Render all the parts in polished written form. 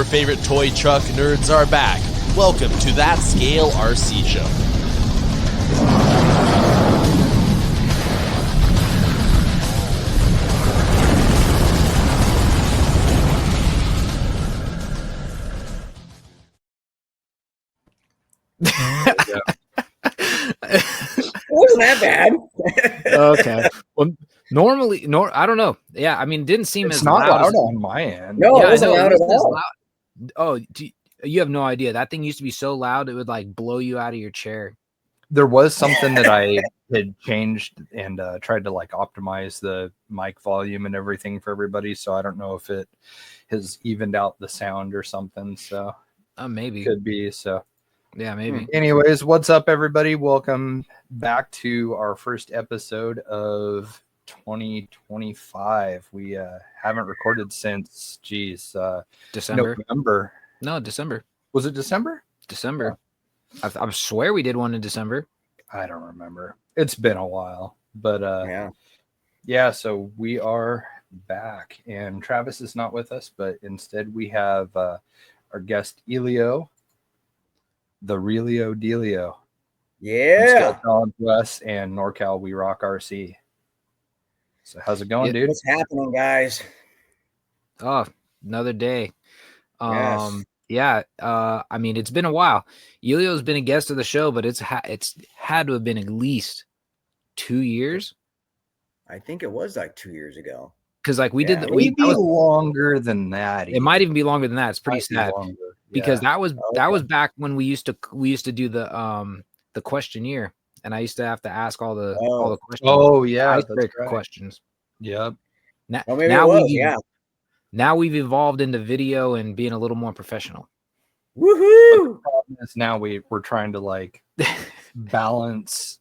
Your favorite toy truck nerds are back. Welcome to That Scale RC Show. Wasn't that bad? Okay. Well, normally, I don't know. Yeah, I mean, didn't seem It's as not loud as, on my end. No, yeah, it wasn't loud at all. loud. Oh, you have no idea. That thing used to be so loud it would like blow you out of your chair. There was something that I had changed and tried to like optimize the mic volume and everything for everybody. So I don't know if it has evened out the sound or something. So Maybe. could be. So Yeah, maybe. anyways, what's up, everybody? Welcome back to our first episode of 2025. We haven't recorded since December. November. No, December. Was it December? December. I swear we did one in December. I don't remember. It's been a while, but yeah. So we are back, and Travis is not with us, but instead we have our guest Elio, the Realio Delio. Yeah. From West and NorCal WeRock RC. So how's it going, dude? What's happening, guys? Oh, another day. Yes. Yeah. I mean, it's been a while. Elio's been a guest of the show, but it's had to have been at least 2 years. I think it was like 2 years ago. Because like we did, maybe longer than that. It might even be longer than that. It's pretty sad because that was back when we used to do the questionnaire, and I used to have to ask all the questions. Oh yeah, icebreaker questions. Yep. Now we've evolved into video and being a little more professional. Woohoo! Now we're trying to like balance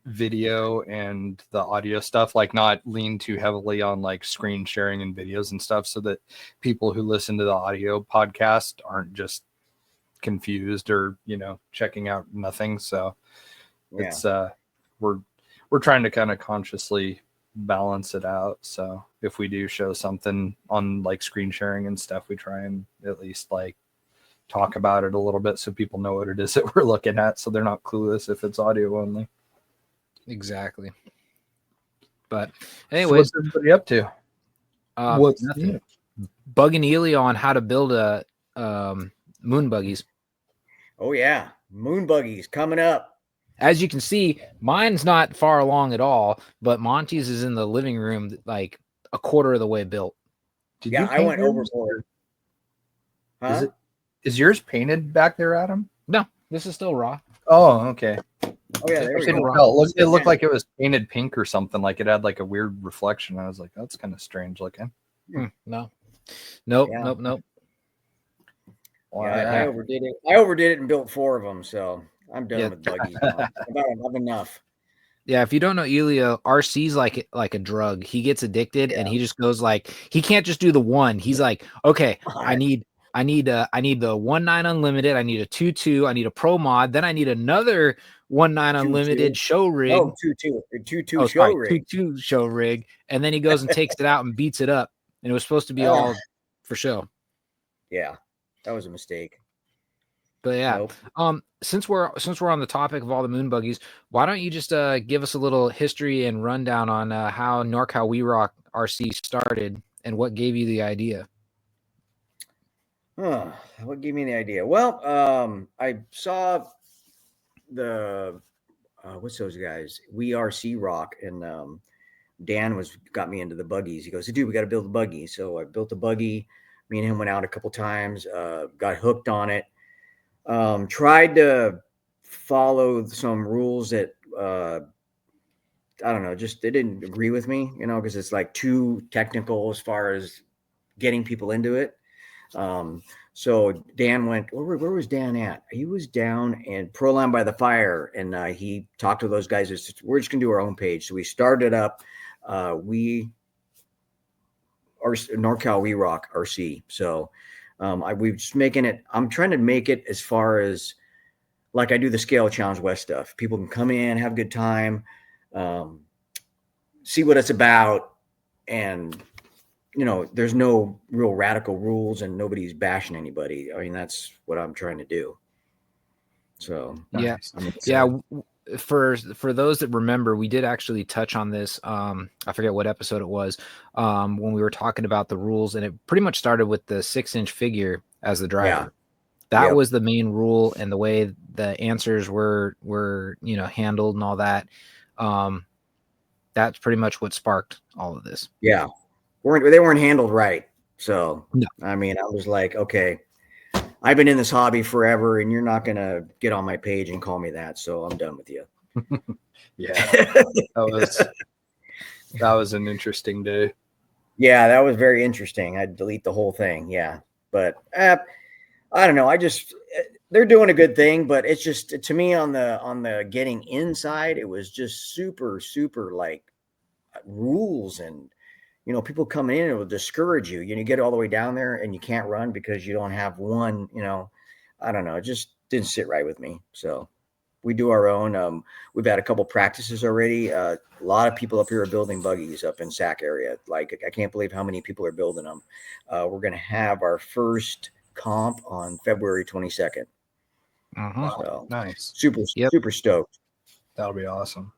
video and the audio stuff, like not lean too heavily on like screen sharing and videos and stuff, so that people who listen to the audio podcast aren't just confused or checking out nothing. So it's we're trying to kind of consciously balance it out. So if we do show something on like screen sharing and stuff, we try and at least like talk about it a little bit so people know what it is that we're looking at, so they're not clueless if it's audio only. Exactly. But anyways, so what's everybody up to? What's nothing. Bugging Elio on how to build a moon buggies. Oh yeah, moon buggies coming up. As you can see, mine's not far along at all, but Monty's is in the living room, like a quarter of the way built. I went overboard. Huh? Is yours painted back there, Adam? No, this is still raw. Oh, okay. Oh yeah, there we go. It looked like it was painted pink or something. Like it had like a weird reflection. I was like, that's kind of strange looking. No. Nope. Wow. Yeah, I overdid it and built 4 of them. So I'm done with buggies now. I've enough. Yeah, if you don't know Elio, RC's like a drug. He gets addicted and he just goes like, he can't just do the one. He's like, okay, I need the 1.9 unlimited. I need a 2.2. I need a pro mod. Then I need another 1.9 unlimited show rig. Oh, 2.2 show rig. 2.2 show rig. And then he goes and takes it out and beats it up. And it was supposed to be all for show. Yeah, that was a mistake. But yeah, since we're on the topic of all the moon buggies, why don't you just give us a little history and rundown on how NorCal WeRock RC started and what gave you the idea? What gave me the idea? Well, I saw the what's those guys? WeRock, and Dan got me into the buggies. He goes, "Dude, we got to build a buggy." So I built a buggy. Me and him went out a couple times. Got hooked on it. Tried to follow some rules that I don't know, just they didn't agree with me, because it's like too technical as far as getting people into it. So Dan went, where was Dan at? He was down in Proline by the Fire, and he talked to those guys. We're just gonna do our own page. So we started up NorCal WeRock RC. So we're just making it. I'm trying to make it as far as like I do the Scale Challenge West stuff. People can come in, have a good time, see what it's about, and there's no real radical rules and nobody's bashing anybody. I mean, that's what I'm trying to do. So Yeah. Nice. I mean, Yeah. For those that remember, we did actually touch on this. I forget what episode it was, when we were talking about the rules, and it pretty much started with the 6-inch figure as the driver. That Yep. was the main rule, and the way the answers were handled and all that. That's pretty much what sparked all of this. Yeah. They weren't handled right. So, No. I mean, I was like, okay, I've been in this hobby forever and you're not going to get on my page and call me that. So I'm done with you. Yeah, that was an interesting day. Yeah, that was very interesting. I'd delete the whole thing. Yeah. But I don't know. They're doing a good thing, but it's just, to me, on the getting inside, it was just super, super like rules, and people coming in, it will discourage you. You get all the way down there and you can't run because you don't have one. I don't know. It just didn't sit right with me. So we do our own. We've had a couple practices already. A lot of people up here are building buggies up in Sac area. Like, I can't believe how many people are building them. Uh-huh. We're going to have our first comp on February 22nd. Wow, So nice. super stoked. That'll be awesome.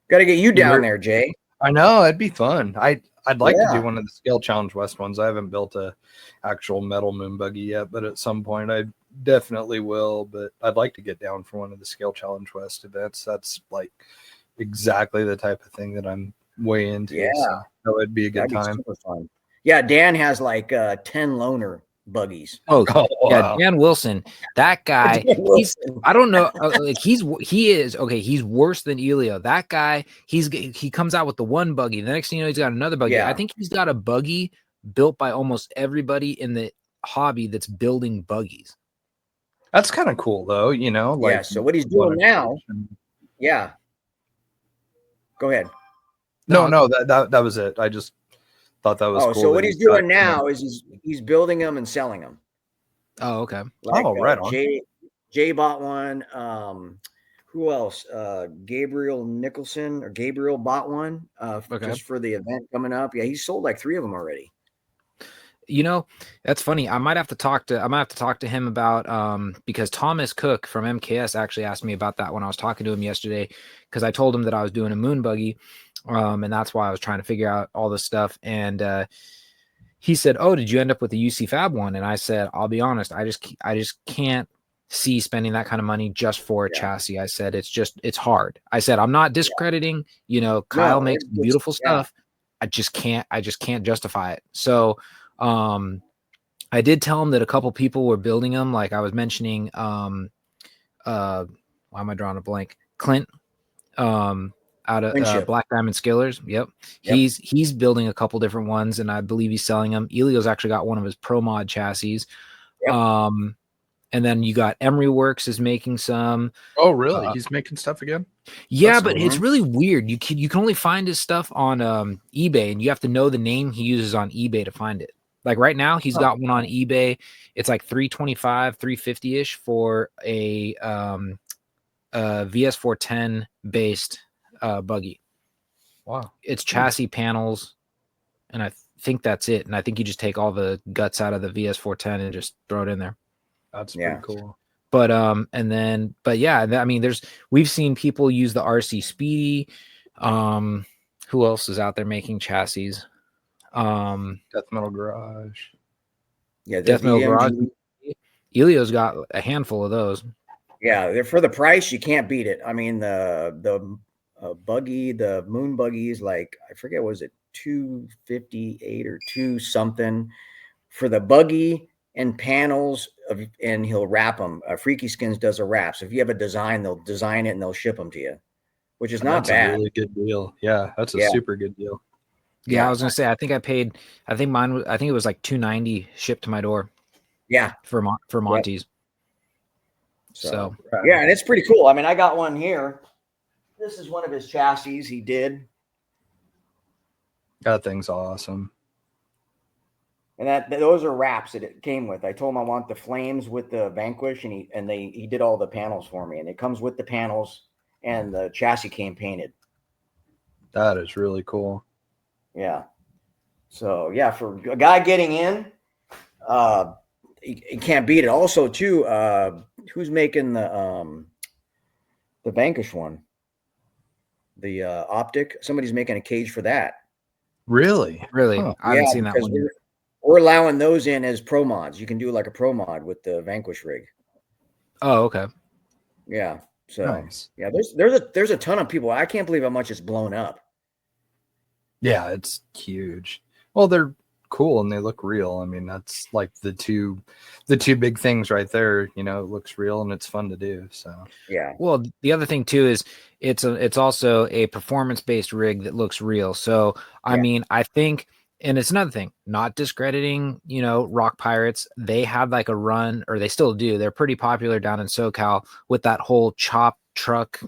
Got to get you down there, Jay. I know, it'd be fun. I'd like to Yeah. do one of the Scale Challenge West ones. I haven't built a actual metal moon buggy yet, but at some point I definitely will. But I'd like to get down for one of the Scale Challenge West events. That's like exactly the type of thing that I'm way into. Yeah. So that would be a good That'd be time. super fun. Yeah, Dan has like 10 loaner buggies. Oh, Oh, yeah, wow. Dan Wilson, that guy. Dan Wilson. I don't know. Like he's worse than Elio. That guy, he comes out with the one buggy. The next thing you know, he's got another buggy. Yeah. I think he's got a buggy built by almost everybody in the hobby that's building buggies. That's kind of cool, though. Yeah, so what he's doing now. Yeah. Go ahead. No, that was it. I just thought that was cool. So what he's doing now is he's building them and selling them. Oh, okay. Like, right on. Jay bought one. Who else? Gabriel bought one just for the event coming up. Yeah, he sold like 3 of them already. That's funny. I might have to talk to him about because Thomas Cook from MKS actually asked me about that when I was talking to him yesterday, because I told him that I was doing a moon buggy, and that's why I was trying to figure out all this stuff. And he said, "Oh, did you end up with the UC Fab one?" And I said, "I'll be honest, I just can't see spending that kind of money just for a chassis." I said, it's hard. I said, I'm not discrediting, Kyle makes beautiful stuff. I just can't justify it. So I did tell him that a couple people were building them. Like I was mentioning, why am I drawing a blank? Clint, out of Black Diamond Skillers. Yep. He's building a couple different ones, and I believe he's selling them. Elio's actually got one of his Pro Mod chassis. Yep. And then you got Emery Works is making some. Oh, really? He's making stuff again? Yeah, but it's really weird. You can only find his stuff on eBay, and you have to know the name he uses on eBay to find it. Like right now, he's got one on eBay. It's like $325, $350-ish for a VS410 based buggy. Wow. It's chassis panels, and I think that's it. And I think you just take all the guts out of the VS410 and just throw it in there. That's pretty cool. But we've seen people use the RC Speedy. Who else is out there making chassis? Death Metal Garage. Yeah, Death Metal Garage. Elio's got a handful of those. Yeah, they're for the price, you can't beat it. I mean, the buggy, the moon buggy is like, I forget, was it 258 or 2 something for the buggy and panels and he'll wrap them. Freaky Skins does a wrap. So if you have a design, they'll design it and they'll ship them to you, which is not bad. A really good deal. Yeah, that's a super good deal. Yeah, I was gonna say, I think it was like $290 shipped to my door. Yeah, for Monty's. So yeah, and it's pretty cool. I mean, I got one here. This is one of his chassis he did. That thing's awesome. And those are wraps that it came with. I told him I want the flames with the Vanquish, and he did all the panels for me. And it comes with the panels, and the chassis came painted. That is really cool. Yeah. So yeah, for a guy getting in, he can't beat it. Also, too, who's making the Vanquish one? The optic. Somebody's making a cage for that. Really? Really, Huh. I haven't Yeah, seen that because one. we're allowing those in as pro mods. You can do like a pro mod with the Vanquish rig. Oh, okay. Yeah. So Nice. yeah, there's a ton of people. I can't believe how much it's blown up. Yeah, it's huge. Well, they're cool and they look real. I mean, that's like the two big things right there. You know, it looks real and it's fun to do. So Yeah. Well, the other thing too is it's also a performance-based rig that looks real. So I Yeah. mean, I think, and it's another thing, not discrediting, Rock Pirates. They had like a run, or they still do. They're pretty popular down in SoCal with that whole chop truck,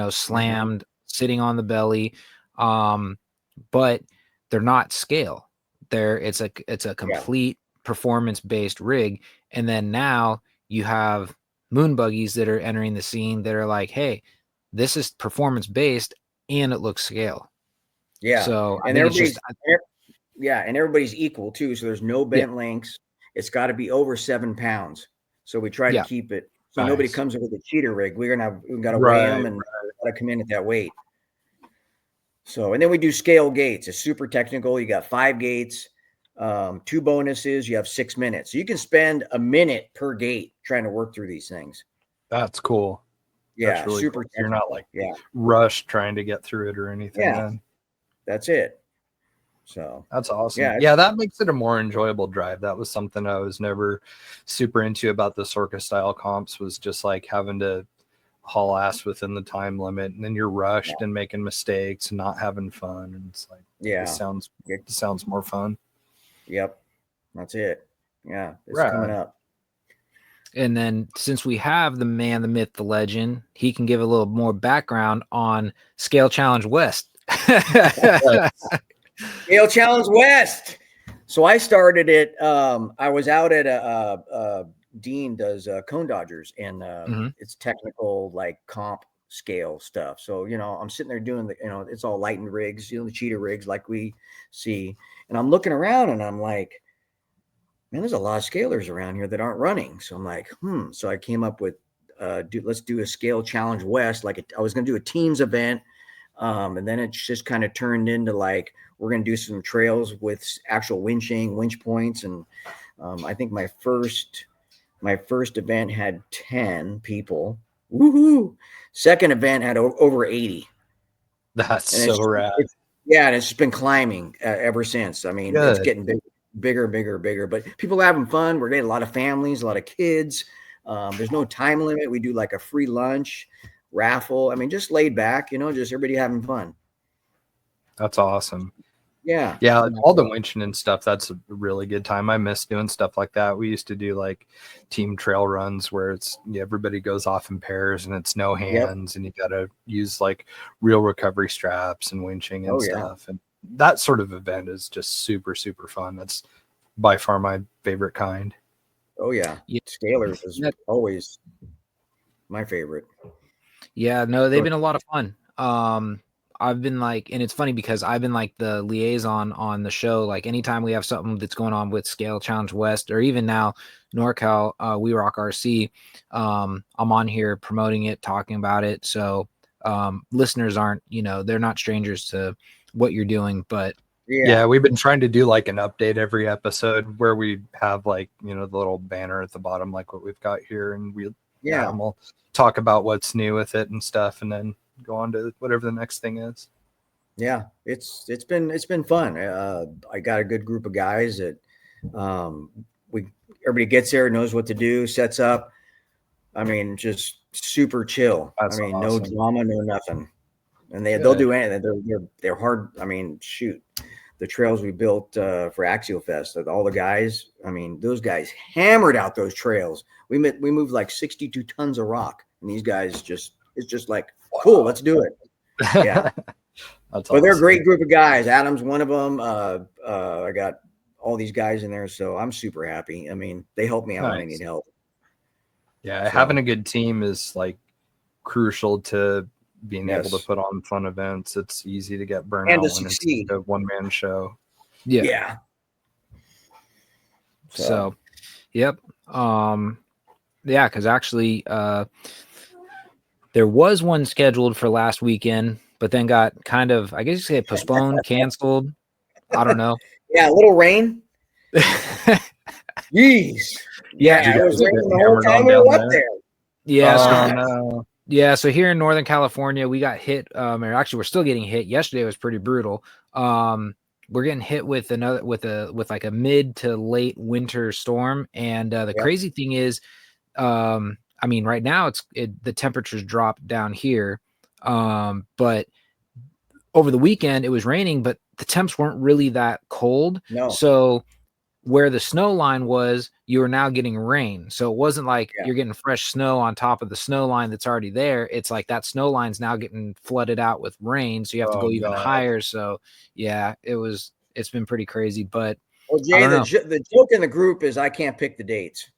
slammed, sitting on the belly. But they're not scale. It's a complete performance-based rig. And then now you have moon buggies that are entering the scene that are like, hey, this is performance based and it looks scale. Yeah. So I And think it's just and everybody's equal too. So there's no bent links. It's got to be over 7 pounds. So we try to keep it so nobody Nice. comes in with a cheater rig. We got to weigh Right, them and got to come in at that weight. So, and then we do scale gates. It's super technical. You got 5 gates, 2 bonuses. You have 6 minutes. So you can spend a minute per gate trying to work through these things. that's cool. Yeah, That's really super cool. You're not like yeah, rushed trying to get through it or anything. Yeah. Then. that's it. So That's awesome. Yeah, Yeah, that makes it a more enjoyable drive. That was something I was never super into about the Sorca style comps, was just like having to haul ass within the time limit, and then you're rushed and making mistakes and not having fun. And it's like, this sounds more fun. Yep, that's it. Yeah, it's Right. coming up. And then since we have the man, the myth, the legend, he can give a little more background on Scale Challenge West. Scale Challenge West. So I started it. I was out at Dean does Cone Dodgers, and it's technical like comp scale stuff. So I'm sitting there doing it's all lightened rigs, the cheater rigs like we see, and I'm looking around and I'm like, man, there's a lot of scalers around here that aren't running. So I'm like, So I came up with let's do a Scale Challenge West. Like I was going to do a teams event. And then it just kind of turned into like, we're going to do some trails with actual winching, winch points. And I think my first event had 10 people. Woohoo! Second event had over 80. That's And so rad. And it's just been climbing ever since. I mean, it's getting bigger. But people are having fun. We're getting a lot of families, a lot of kids. There's no time limit. We do like a free lunch, raffle. I mean, just laid back, just everybody having fun. That's awesome. Yeah. All the winching and stuff, that's a really good time. I miss doing stuff like that. We used to do like team trail runs where it's everybody goes off in pairs and it's no hands, and you got to use like real recovery straps and winching and stuff. And that sort of event is just super, super fun. That's by far my favorite kind. Oh yeah. Scalers is always my favorite. Yeah, no, they've been a lot of fun. I've been like, and it's funny because I've been like the liaison on the show. Like anytime we have something that's going on with Scale Challenge West, or even now NorCal, WeRock RC, I'm on here promoting it, talking about it. So listeners aren't, they're not strangers to what you're doing. But yeah, we've been trying to do like an update every episode where we have like, the little banner at the bottom, like what we've got here. And and we'll talk about what's new with it and stuff, and then go on to whatever the next thing is. Yeah, it's been fun. I got a good group of guys that everybody gets there, knows what to do, sets up. I mean, just super chill. That's awesome. awesome. No drama, no nothing. And they'll do anything. They're hard. I mean, shoot, the trails we built for Axialfest, all the guys. I mean, those guys hammered out those trails. We moved like 62 tons of rock, and these guys it's just like, cool, let's do it. Yeah. But they're a great group of guys. Adam's one of them. I got all these guys in there, so I'm super happy. I mean, they help me out when I need help. Yeah, having a good team is like crucial to being able to put on fun events. It's easy to get burnt out when it's a one-man show. Yeah. So, yep. Yeah, because actually, there was one scheduled for last weekend, but then got kind of, I guess you say, postponed, canceled. I don't know. Yeah, a little rain. Jeez. Yeah, it was get raining the whole hammered time on we were down up there? there. yeah. So, no. yeah, so here in Northern California, we got hit. Or actually, we're still getting hit. Yesterday was pretty brutal. We're getting hit with like a mid to late winter storm, and the crazy thing is, I mean, right now the temperatures dropped down here, but over the weekend it was raining, but the temps weren't really that cold. No. So where the snow line was, you are now getting rain. So it wasn't like you're getting fresh snow on top of the snow line that's already there. It's like that snow line's now getting flooded out with rain. So you have to go even higher. So yeah, it's been pretty crazy, but well, Jay, the joke in the group is I can't pick the dates.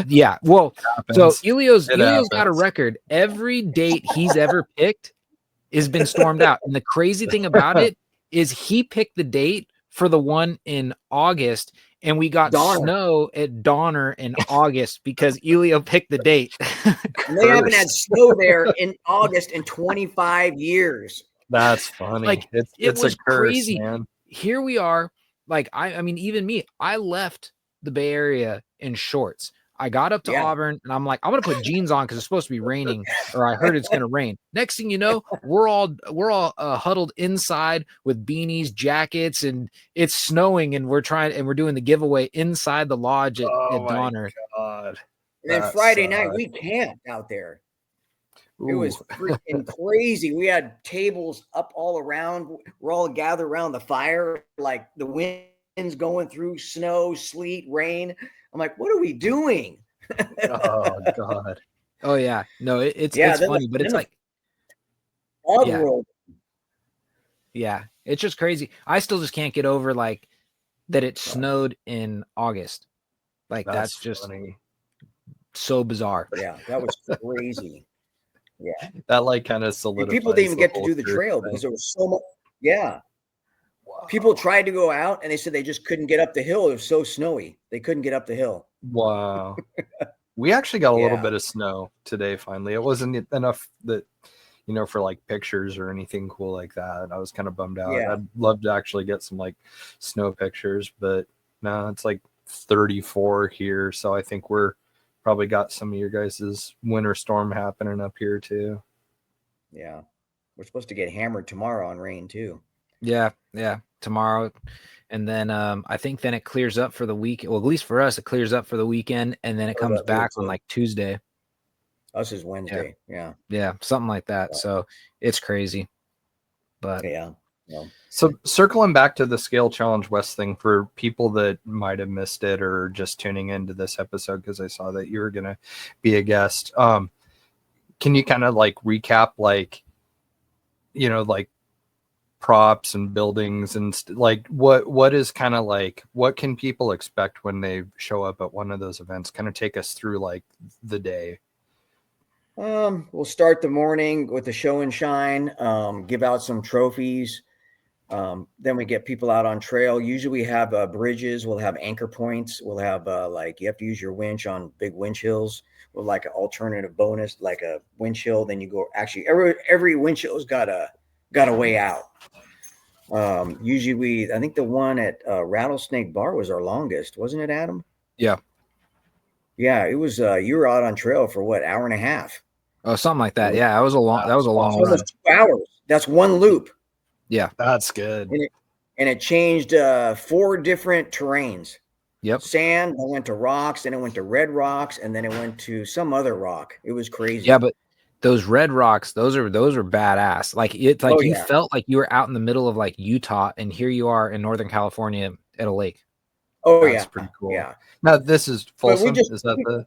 Yeah. Well, so Elio's happens. got a record. Every date he's ever picked has been stormed out. And the crazy thing about it is he picked the date for the one in August, and we got snow at Donner in August because Elio picked the date. And they haven't had snow there in August in 25 years. That's funny. Like it's was a curse, crazy. man. Here we are. Like I mean, even me, I left the Bay Area in shorts. I got up to Auburn and I'm like, I'm going to put jeans on because it's supposed to be raining, or I heard it's going to rain. Next thing you know, we're all huddled inside with beanies, jackets, and it's snowing, and we're doing the giveaway inside the lodge at Donner. God. And then Friday night we camped out there. It was freaking crazy. We had tables up all around. We're all gathered around the fire, like the wind's going through, snow, sleet, rain. I'm like, what are we doing? Oh God. Oh yeah. No, it's funny, but it's like world. Yeah, it's just crazy. I still just can't get over like that it snowed in August. Like that's just funny. So bizarre. Yeah, that was crazy. Yeah. That like kind of solidifies. People didn't even get to do the trail because there was so much. Yeah. Wow. People tried to go out and they said they just couldn't get up the hill. It was so snowy. They couldn't get up the hill. Wow. We actually got a little bit of snow today, finally. It wasn't enough that, for like pictures or anything cool like that. I was kind of bummed out. Yeah. I'd love to actually get some like snow pictures, but no, it's like 34 here. So I think we're probably got some of your guys' winter storm happening up here too. Yeah. We're supposed to get hammered tomorrow on rain too. Yeah. Tomorrow. And then I think then it clears up for the week. Well, at least for us, it clears up for the weekend, and then it comes back on like Tuesday. Us is Wednesday. Yeah, something like that. So it's crazy. But yeah. So circling back to the Scale Challenge West thing, for people that might have missed it or just tuning into this episode because I saw that you were going to be a guest, can you kind of like recap like props and buildings and like what is kind of like, what can people expect when they show up at one of those events? Kind of take us through like the day. We'll start the morning with the show and shine, give out some trophies. Then we get people out on trail. Usually we have bridges. We'll have anchor points. We'll have like you have to use your winch on big winch hills with like an alternative bonus, like a winch hill. Then you go, actually every winch hill's got a way out. Usually I think the one at Rattlesnake Bar was our longest, wasn't it, Adam? Yeah. Yeah, it was. You were out on trail for what, hour and a half? Oh, something like that. Yeah, that was a long run. Almost 2 hours. That's one loop. Yeah, that's good. And it changed 4 different terrains. Yep. Sand, then went to rocks, then it went to red rocks, and then it went to some other rock. It was crazy. Yeah, but those red rocks, those are badass. Like it's like you felt like you were out in the middle of like Utah, and here you are in Northern California at a lake. Oh, that's pretty cool. Yeah. Now this is Folsom. Is that the?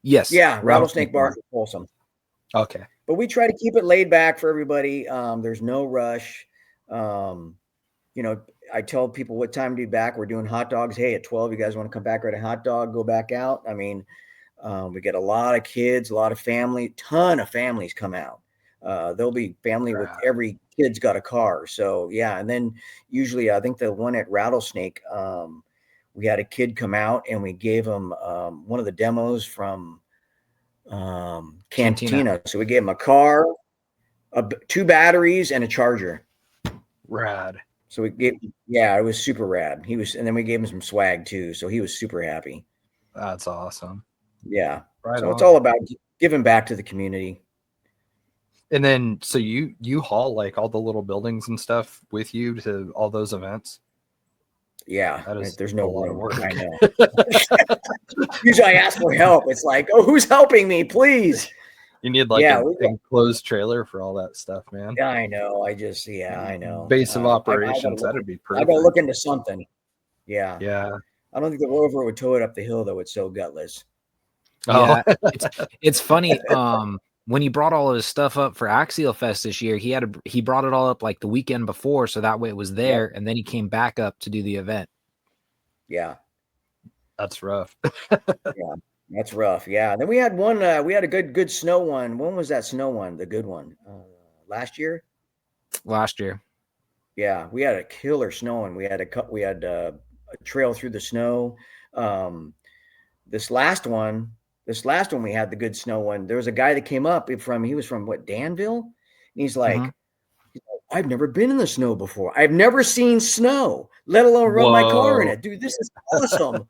Yes. Yeah, Rattlesnake Bar is Folsom. Okay. But we try to keep it laid back for everybody. There's no rush. I tell people what time to be back. We're doing hot dogs. Hey, at 12, you guys want to come back, get a hot dog, go back out? I mean, we get a lot of kids, a lot of family, ton of families come out. There'll be family with every kids got a car. So yeah, and then usually I think the one at Rattlesnake, we had a kid come out and we gave him one of the demos from Cantina. So we gave him a car, 2 batteries, and a charger. Rad. So it was super rad. And then we gave him some swag too. So he was super happy. That's awesome. Yeah. Right. So it's all about giving back to the community. And then, so you haul like all the little buildings and stuff with you to all those events? Yeah. There's no lot of work. I know. Usually I ask for help. It's like, oh, who's helping me, please? You need like an enclosed trailer for all that stuff, man. Yeah, I know. I know. Base of operations, that'd be perfect. I gotta look into something. Yeah. Yeah. I don't think the Rover would tow it up the hill though. It's so gutless. Yeah, it's funny. When he brought all of his stuff up for Axialfest this year, he brought it all up like the weekend before, so that way it was there, and then he came back up to do the event. Yeah, that's rough. Yeah, that's rough. Yeah, and then we had one. We had a good snow one. When was that snow one? The good one? Last year. Last year. Yeah, we had a killer snow one. We had a trail through the snow. This last one we had the good snow one. There was a guy that came up he was from Danville? And he's like, I've never been in the snow before. I've never seen snow, let alone run my car in it. Dude, this is awesome.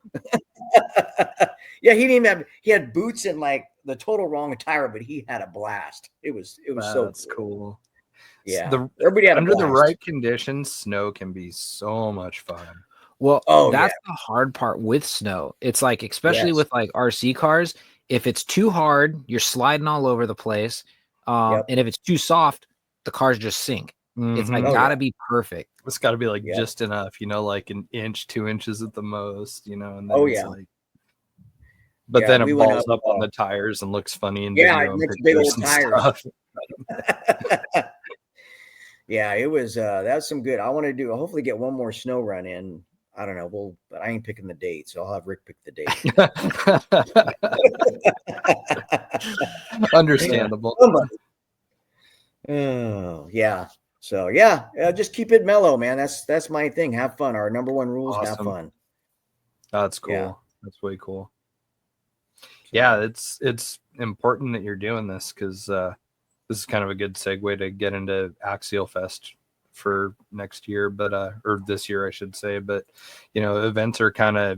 Yeah, he had boots and like the total wrong attire, but he had a blast. It was so cool. Yeah. Everybody had under the right conditions, snow can be so much fun. Well, that's the hard part with snow. It's like, especially with like RC cars, if it's too hard, you're sliding all over the place. And if it's too soft, the cars just sink. It's like gotta be perfect. It's got to be like just enough, like an inch, 2 inches at the most, and then like, but then it balls up on the tires and looks funny and it makes big old tires. Yeah, it was that's some good. I want to hopefully get one more snow run in. I don't know. But I ain't picking the date, so I'll have Rick pick the date. Understandable. Oh yeah. So yeah, just keep it mellow, man. That's my thing. Have fun. Our number one rule is have fun. That's cool. Yeah. That's way cool. Yeah, it's important that you're doing this because this is kind of a good segue to get into Axialfest for next year, but or this year I should say. But events are kind of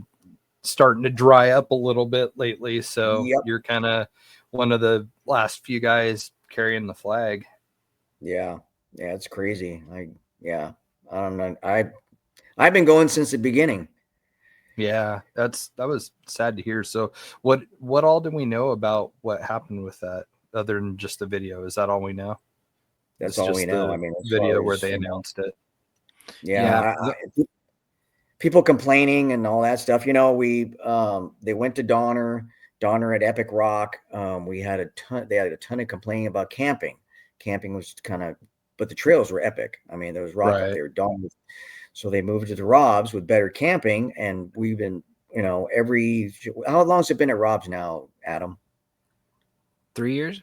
starting to dry up a little bit lately, so you're kind of one of the last few guys carrying the flag. Yeah, it's crazy. I don't know. I've been going since the beginning. Yeah, that was sad to hear. So what all do we know about what happened with that other than just the video? Is that all we know? That's all we know. I mean, video where they announced it. Yeah. People complaining and all that stuff. They went to Donner at Epic Rock. They had a ton of complaining about camping. Camping was but the trails were epic. I mean, there was rock up there. So they moved to the Robs with better camping. And we've been, how long has it been at Robs now, Adam? 3 years?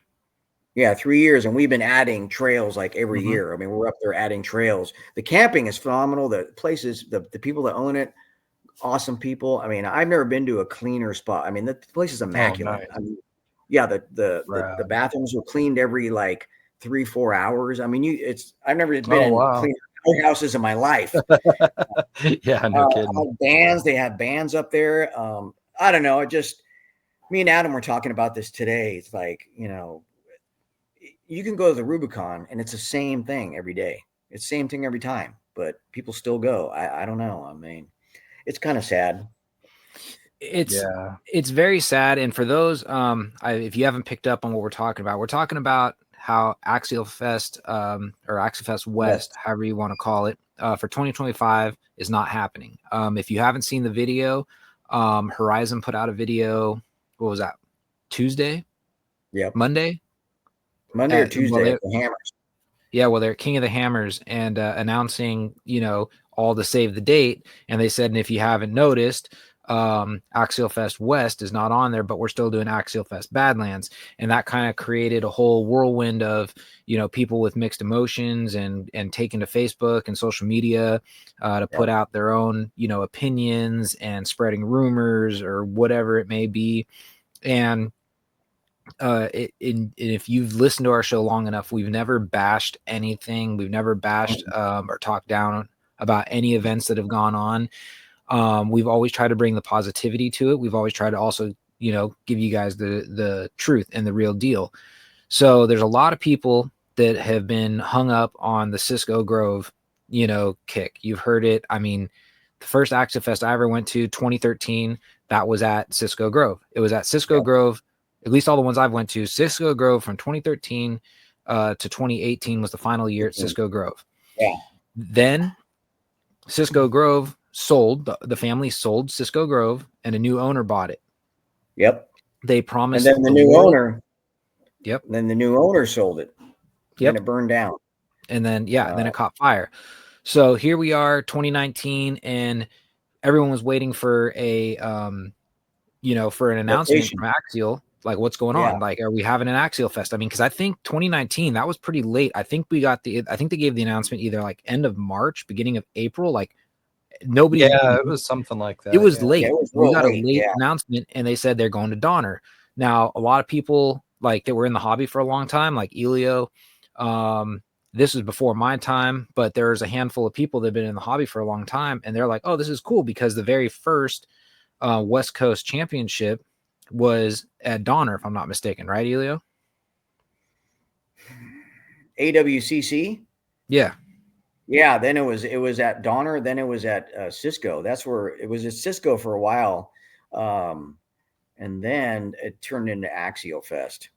Yeah, 3 years. And we've been adding trails like every year. I mean, we're up there adding trails. The camping is phenomenal. The places, the people that own it, awesome people. I mean, I've never been to a cleaner spot. I mean, the place is immaculate. Nice. I mean, the bathrooms were cleaned every like 3-4 hours. I mean, I've never been in clean houses in my life. Yeah, no kidding. They had bands up there. I don't know. Me and Adam were talking about this today. It's like, you can go to the Rubicon and it's the same thing every day. It's the same thing every time, but people still go. I don't know. I mean, it's kind of sad. It's very sad. And for those, if you haven't picked up on what we're talking about how Axialfest, or Axialfest West, however you want to call it, for 2025 is not happening. If you haven't seen the video, Horizon put out a video. What was that? Tuesday? Yeah. Monday or Tuesday. The Hammers. Yeah, well, they're King of the Hammers and announcing, all to save the date. And they said, and if you haven't noticed, Axialfest West is not on there, but we're still doing Axialfest Badlands. And that kind of created a whole whirlwind of, people with mixed emotions and taking to Facebook and social media to put out their own, opinions and spreading rumors or whatever it may be. And if you've listened to our show long enough, we've never bashed anything. We've never bashed or talked down about any events that have gone on. We've always tried to bring the positivity to it. We've always tried to also, give you guys the truth and the real deal. So there's a lot of people that have been hung up on the Cisco Grove, kick. You've heard it. I mean, the first Axialfest I ever went to, 2013, that was at Cisco Grove. It was at Cisco Grove. At least all the ones I've went to, Cisco Grove from 2013 to 2018 was the final year at Cisco Grove. Yeah. Then Cisco Grove sold, the family sold Cisco Grove, and a new owner bought it. Yep. They promised. And then the new owner. Yep. Then the new owner sold it. Yep. And it burned down. And then, then it caught fire. So here we are, 2019, and everyone was waiting for a, for an announcement from Axial. Like, what's going on? Like, are we having an Axialfest? I mean, because I think 2019, that was pretty late. I think they gave the announcement either like end of March, beginning of April. Like, nobody. Yeah, it was something like that. It was late. Yeah, it was we got late. A late announcement, and they said they're going to Donner. Now, a lot of people like that were in the hobby for a long time, like Elio. This is before my time, but there's a handful of people that have been in the hobby for a long time, and they're like, "Oh, this is cool," because the very first West Coast Championship was at Donner, if I'm not mistaken, right, Elio? AWCC? Yeah. Yeah, then it was at Donner, then it was at Cisco. That's where it was at Cisco for a while. And then it turned into Axialfest.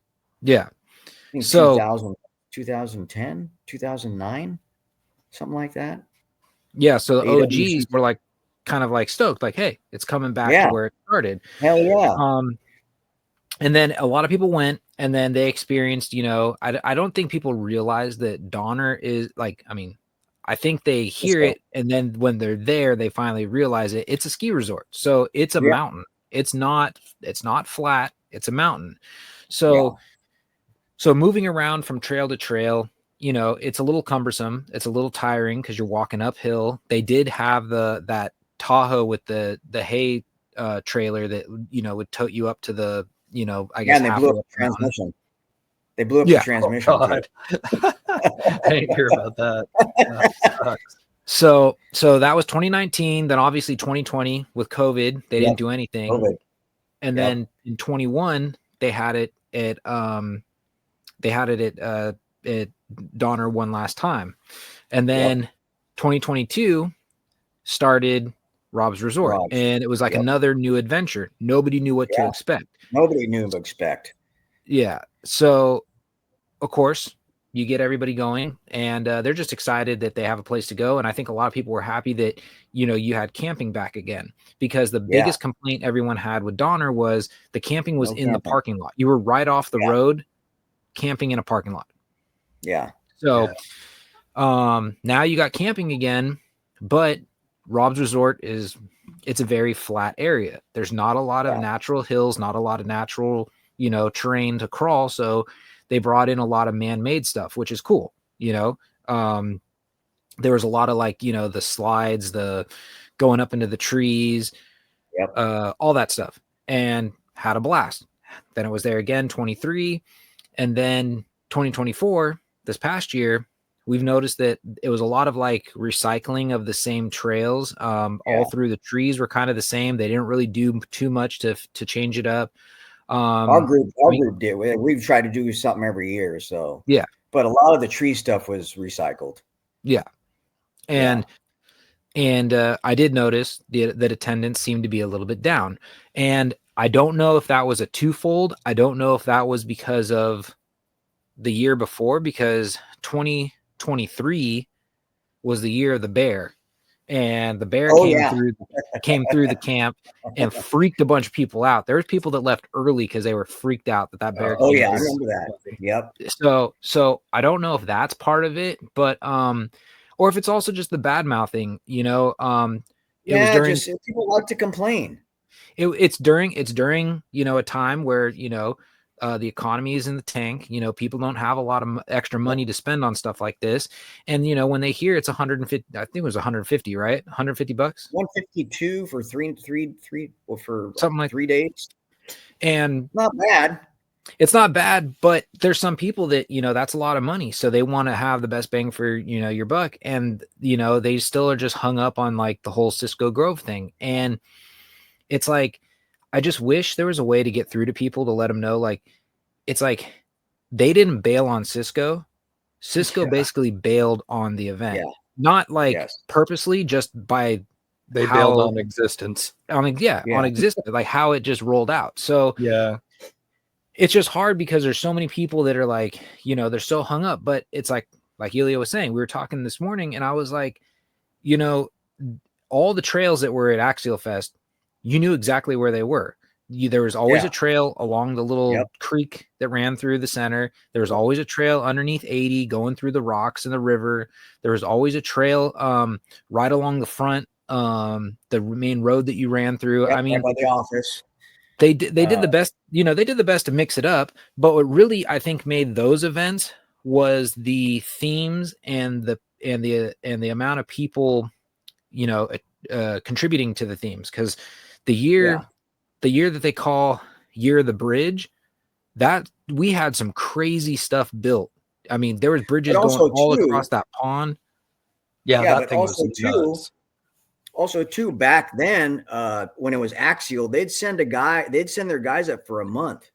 Yeah. I think so 2010, 2009, something like that. Yeah, so the OGs were like kind of like stoked, like, hey, it's coming back to where it started. Hell yeah. And then a lot of people went, and then they experienced, I don't think people realize that Donner is like, I mean, I think they hear it, and then when they're there, they finally realize it. It's a ski resort. So it's a mountain. It's not flat. It's a mountain. So moving around from trail to trail, it's a little cumbersome. It's a little tiring because you're walking uphill. They did have that Tahoe with the hay trailer that, would tote you up to the, I guess. And they blew up the transmission. They blew up the transmission. Oh, God. I didn't hear about that. That sucks. So that was 2019. Then obviously 2020 with COVID, they didn't do anything. COVID. And then in 21, they had it at Donner one last time. And then 2022 started Rob's Resort. And it was like another new adventure. Nobody knew what to expect. Nobody knew what to expect. Yeah. So, of course, you get everybody going, and they're just excited that they have a place to go. And I think a lot of people were happy that, you had camping back again, because the biggest complaint everyone had with Donner was the camping was in the parking lot. You were right off the road camping in a parking lot. Yeah. So now you got camping again, but Rob's Resort it's a very flat area. There's not a lot of natural hills, not a lot of natural, terrain to crawl. So they brought in a lot of man-made stuff, which is cool. There was a lot of like, the slides, the going up into the trees, all that stuff, and had a blast. Then it was there again, 23. And then 2024, this past year, we've noticed that it was a lot of like recycling of the same trails. All through the trees were kind of the same. They didn't really do too much to change it up. Our group did. We've tried to do something every year. So but a lot of the tree stuff was recycled. Yeah. And I did notice that attendance seemed to be a little bit down. And I don't know if that was a twofold. I don't know if that was because of the year before, because 2023 was the year of the bear, and the bear came through the camp and freaked a bunch of people out. There was people that left early because they were freaked out that bear. I remember that. Yep. So I don't know if that's part of it, but or if it's also just the bad mouthing. It was during people like to complain. it's during a time where the economy is in the tank. People don't have a lot of extra money to spend on stuff like this, and when they hear it's 150, I think it was 150, right? $150, 152 for three well, for something like 3 days, and not bad. it's not bad, but there's some people that that's a lot of money, so they want to have the best bang for your buck, and they still are just hung up on like the whole Cisco Grove thing. And it's like, I just wish there was a way to get through to people to let them know, like, it's like they didn't bail on Cisco. Cisco basically bailed on the event, not like purposely, just by they bailed on existence. On existence, like how it just rolled out. So it's just hard because there's so many people that are like, they're so hung up. But it's like Elio was saying, we were talking this morning, and I was like, all the trails that were at Axialfest, you knew exactly where they were. There was always a trail along the little creek that ran through the center. There was always a trail underneath 80 going through the rocks and the river. There was always a trail right along the front, the main road that you ran through. I mean, by the office. They did the best, they did the best to mix it up. But what really, I think, made those events was the themes and the amount of people, contributing to the themes. Because the year that they call Year of the Bridge, that we had some crazy stuff built. I mean, there was bridges going all across that pond. That thing was nuts. Also, too, back then, when it was Axial, they'd send their guys up for a month.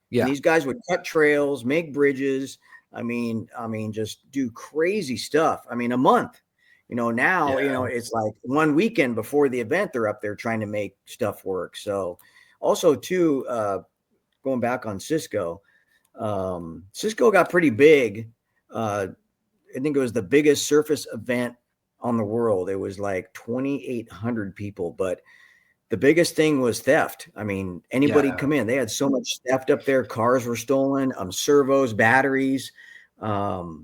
Yeah. And these guys would cut trails, make bridges. I mean, just do crazy stuff. I mean, a month. Now, it's like one weekend before the event, they're up there trying to make stuff work. So also, too, going back on Cisco, Cisco got pretty big. I think it was the biggest surface event on the world. It was like 2,800 people, but the biggest thing was theft. I mean, anybody come in, they had so much theft up there. Cars were stolen, servos, batteries. Towards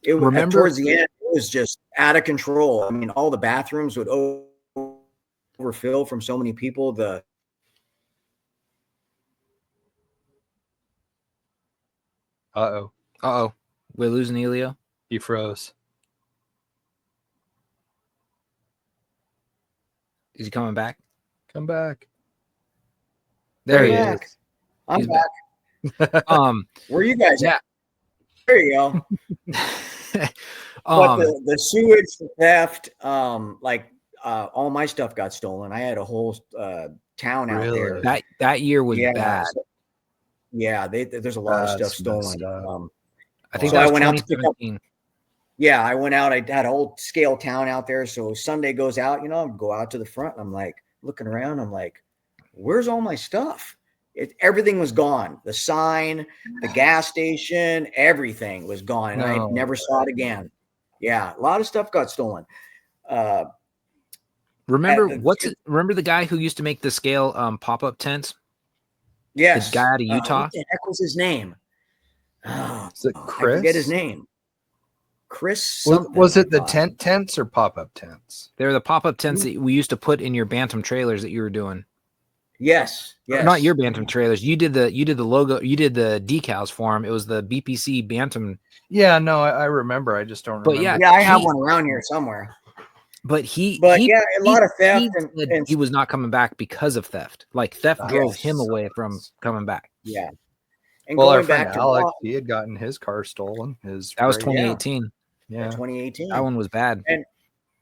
the end, it was just out of control. I mean, all the bathrooms would overfill from so many people. Uh-oh. We're losing Elio. He froze. Is he coming back? Come back. There he is. I'm back. Where are you guys at? There you go. But the sewage, the theft, all my stuff got stolen. I had a whole town out there. That year was bad. Yeah, there's a lot of stuff stolen. I think I went out to pick up. Yeah, I went out. I had a whole scale town out there. So Sunday goes out, go out to the front. I'm like looking around. I'm like, where's all my stuff? Everything was gone. The sign, the gas station, everything was gone. And I never saw it again. Yeah, a lot of stuff got stolen. Remember the guy who used to make the scale pop-up tents? Yes. The guy out of Utah? What the heck was his name? Is it Chris? I forget his name. Chris. Was it the tents or pop-up tents? They were the pop-up tents that we used to put in your Bantam trailers that you were doing. Yes. Or not your Bantam trailers. You did the logo. You did the decals for them. It was the BPC Bantam. Yeah, no, I remember. I just don't remember. Yeah, I have one around here somewhere. But a lot of theft. And he was not coming back because of theft. Like theft drove him away from coming back. Yeah. And our friend Alex, he had gotten his car stolen. That was 2018. Yeah, 2018. That one was bad. And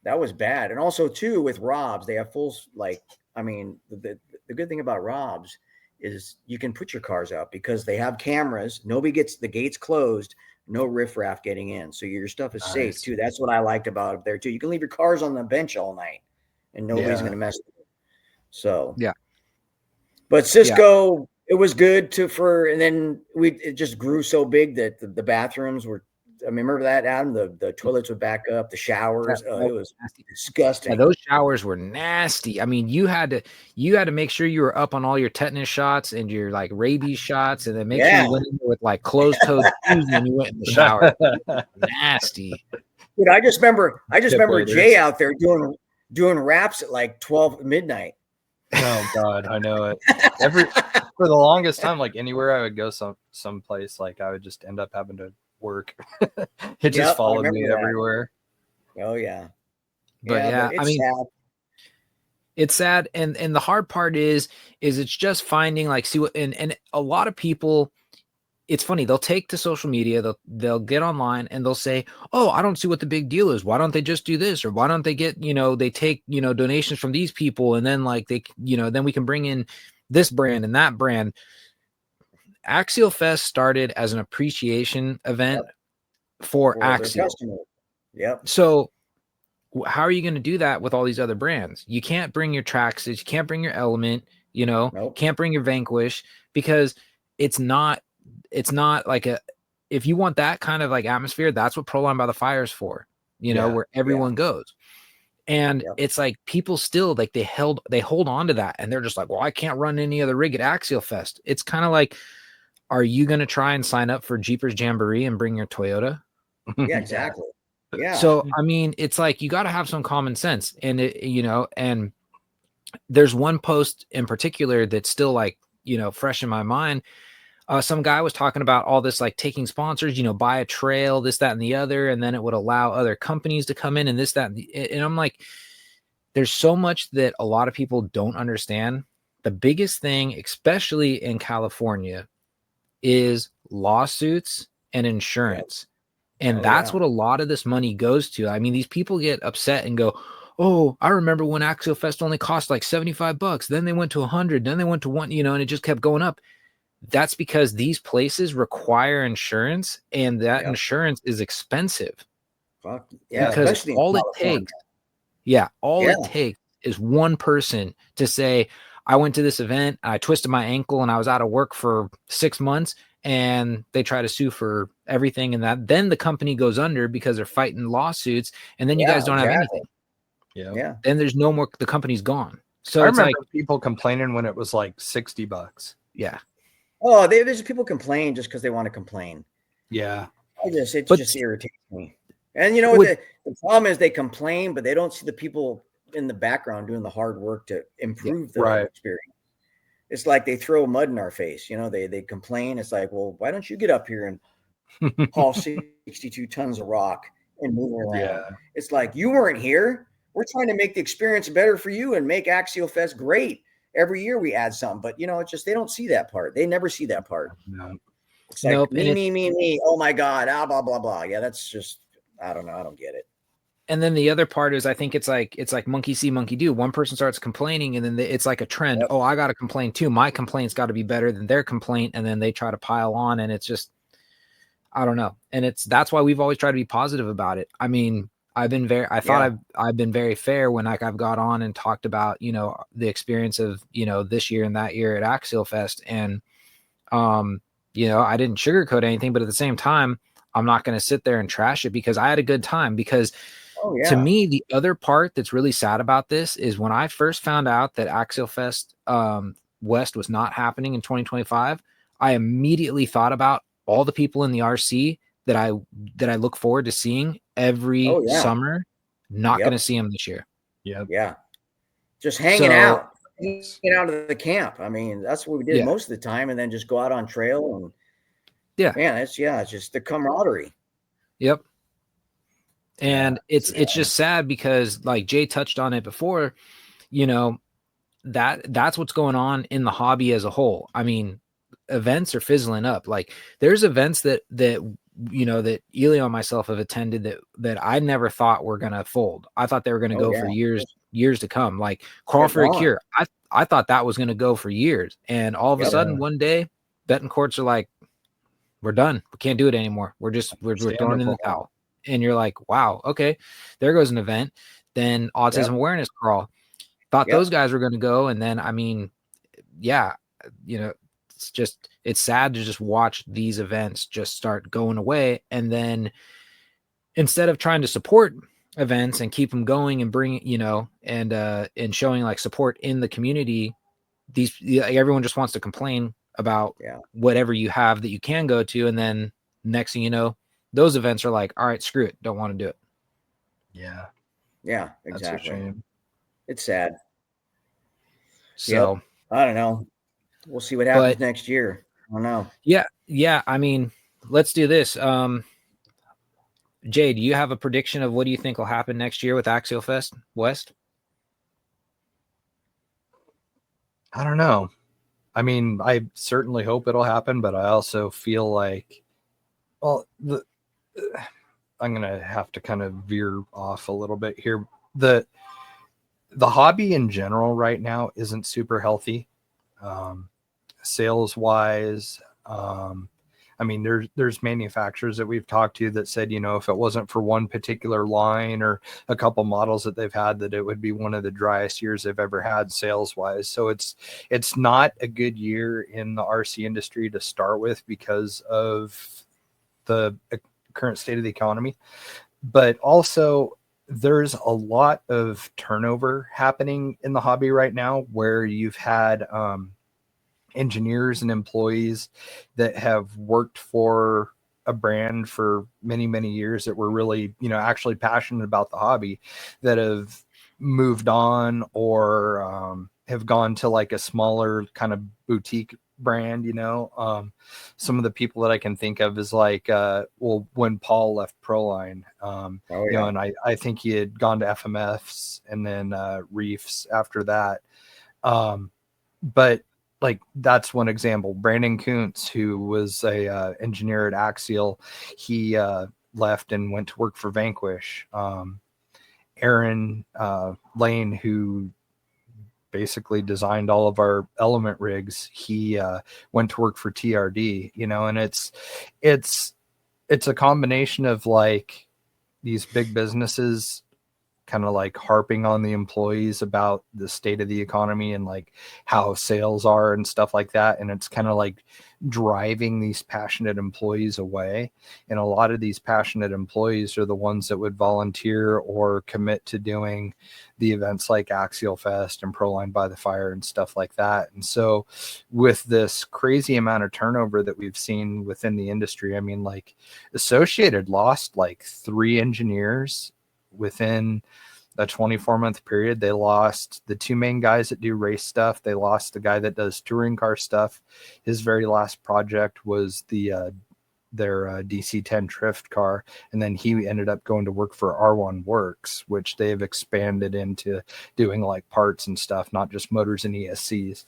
that was bad. And also too with Rob's, they have full the good thing about Rob's is you can put your cars out because they have cameras. Nobody gets the gates closed. No riffraff getting in. So your stuff is safe too. That's what I liked about it there too. You can leave your cars on the bench all night and nobody's going to mess with it. So, but Cisco, it was good and then it just grew so big that the bathrooms were, remember that, Adam? The toilets would back up, the showers. It was disgusting. Yeah, those showers were nasty. I mean, you had to make sure you were up on all your tetanus shots and your like rabies shots, and then make sure you went in there with like closed-toed shoes when you went in the shower. Nasty. Dude, I just remember Jay out there doing raps at like 12 midnight. Oh God, I know it. For the longest time, like anywhere I would go, someplace, like I would just end up having to work. It just Yep, I followed remember me that. everywhere. Oh yeah. But Yeah, yeah, but I it's mean, sad. it's sad, and the hard part is it's just finding like see what and a lot of people. It's funny, they'll take to social media, they'll get online and they'll say, oh, I don't see what the big deal is. Why don't they just do this? Or why don't they get, they take, donations from these people, and then like they, then we can bring in this brand and that brand. Axial Fest started as an appreciation event for For their Axial. customers. Yep. So how are you going to do that with all these other brands? You can't bring your Traxxas, you can't bring your Element, Nope. can't bring your Vanquish, because it's not like if you want that kind of like atmosphere, that's what Proline by the Fire is for, where everyone goes. And it's like people still like they hold on to that, and they're just like, well, I can't run any other rig at Axial Fest. It's kind of like, are you going to try and sign up for Jeepers Jamboree and bring your Toyota? Yeah, exactly. Yeah. So, I mean, it's like, you got to have some common sense, and and there's one post in particular that's still like, fresh in my mind. Some guy was talking about all this, like taking sponsors, buy a trail, this, that, and the other. And then it would allow other companies to come in and this, that, and I'm like, there's so much that a lot of people don't understand. The biggest thing, especially in California, is lawsuits and insurance. And that's what a lot of this money goes to. I mean, these people get upset and go, oh, I remember when Axial Fest only cost like $75. Then they went to 100. Then they went to one, and it just kept going up. That's because these places require insurance, and that insurance is expensive. Fuck. Yeah, because all it takes, it takes is one person to say, I went to this event, I twisted my ankle, and I was out of work for 6 months, and they try to sue for everything, and that then the company goes under because they're fighting lawsuits, and then you guys don't have anything. Yeah. Then there's no more, the company's gone. So I it's remember like people complaining when it was like $60. Yeah. Oh, there's people complain just because they want to complain. Yeah. It just irritates me. And you know what the problem is, they complain, but they don't see the people in the background doing the hard work to improve the experience. It's like they throw mud in our face. They complain. It's like, well, why don't you get up here and haul 62 tons of rock and move around? Yeah. It's like, you weren't here. We're trying to make the experience better for you and make Axial Fest great. Every year we add some, but it's just, they don't see that part. They never see that part. No. It's like me. Oh my God. Blah, blah, blah. Yeah. That's just, I don't know. I don't get it. And then the other part is, I think it's like monkey see, monkey do. One person starts complaining, and then it's like a trend. Oh, I got to complain too. My complaint's got to be better than their complaint. And then they try to pile on, and it's just, I don't know. And that's why we've always tried to be positive about it. I mean, I've been I've been very fair when I've got on and talked about, the experience of, this year and that year at Axial Fest. And, I didn't sugarcoat anything, but at the same time, I'm not going to sit there and trash it because I had a good time. Because to me, the other part that's really sad about this is when I first found out that Axial Fest West was not happening in 2025, I immediately thought about all the people in the RC that I look forward to seeing every summer. Not going to see them this year. Yeah. Just hanging out of the camp. I mean, that's what we did most of the time, and then just go out on trail and it's just the camaraderie. Yep. And it's just sad because, like Jay touched on it before, that's what's going on in the hobby as a whole. I mean, events are fizzling up. Like, there's events that Elio and myself have attended that I never thought were going to fold. I thought they were going to go for years to come. Like Crawl for a Cure. I thought that was going to go for years. And all of a sudden one day, betting courts are like, we're done. We can't do it anymore. We're throwing in the towel. And you're like, wow, okay, there goes an event. Then Autism Awareness Crawl. Thought those guys were going to go. And then, I mean, it's sad to just watch these events just start going away. And then instead of trying to support events and keep them going and bring, and showing like support in the community, everyone just wants to complain about whatever you have that you can go to. And then next thing you know, those events are like, all right, screw it. Don't want to do it. Yeah, exactly. It's sad. So I don't know. We'll see what happens But- next year. I don't know. yeah. I mean, let's do this. Jay, do you have a prediction of what do you think will happen next year with Axialfest West? I don't know. I mean, I certainly hope it'll happen, but I also feel like, well, I'm gonna have to kind of veer off a little bit here. The hobby in general right now isn't super healthy, sales wise. I mean, there's manufacturers that we've talked to that said, you know, if it wasn't for one particular line or a couple models that they've had, that it would be one of the driest years they've ever had sales wise. So it's not a good year in the RC industry to start with because of the current state of the economy. But also there's a lot of turnover happening in the hobby right now, where you've had engineers and employees that have worked for a brand for many, many years that were really, you know, actually passionate about the hobby, that have moved on or have gone to like a smaller kind of boutique brand, you know. Some of the people that I can think of is like, well, when Paul left Proline, you know, and I think he had gone to FMFs and then Reefs after that. But like, that's one example. Brandon Kuntz, who was a engineer at Axial, he left and went to work for Vanquish. Aaron Lane, who basically designed all of our element rigs, he went to work for TRD, you know. And it's a combination of like these big businesses kind of like harping on the employees about the state of the economy and like how sales are and stuff like that. And it's kind of like driving these passionate employees away. And a lot of these passionate employees are the ones that would volunteer or commit to doing the events like Axialfest and Proline by the Fire and stuff like that. And so with this crazy amount of turnover that we've seen within the industry, I mean, like Associated lost like 3 engineers within a 24-month period. They lost the 2 main guys that do race stuff. They lost the guy that does touring car stuff. His very last project was their DC-10 drift car, and then he ended up going to work for R1 Works, which they've expanded into doing like parts and stuff, not just motors and ESCs.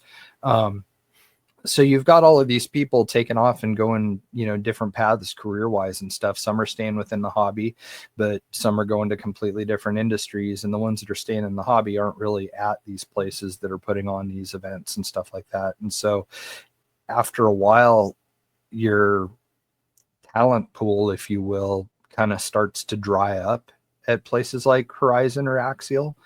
So you've got all of these people taking off and going, you know, different paths career-wise and stuff. Some are staying within the hobby, but some are going to completely different industries. And the ones that are staying in the hobby aren't really at these places that are putting on these events and stuff like that. And so after a while, your talent pool, if you will, kind of starts to dry up at places like Horizon or Axial.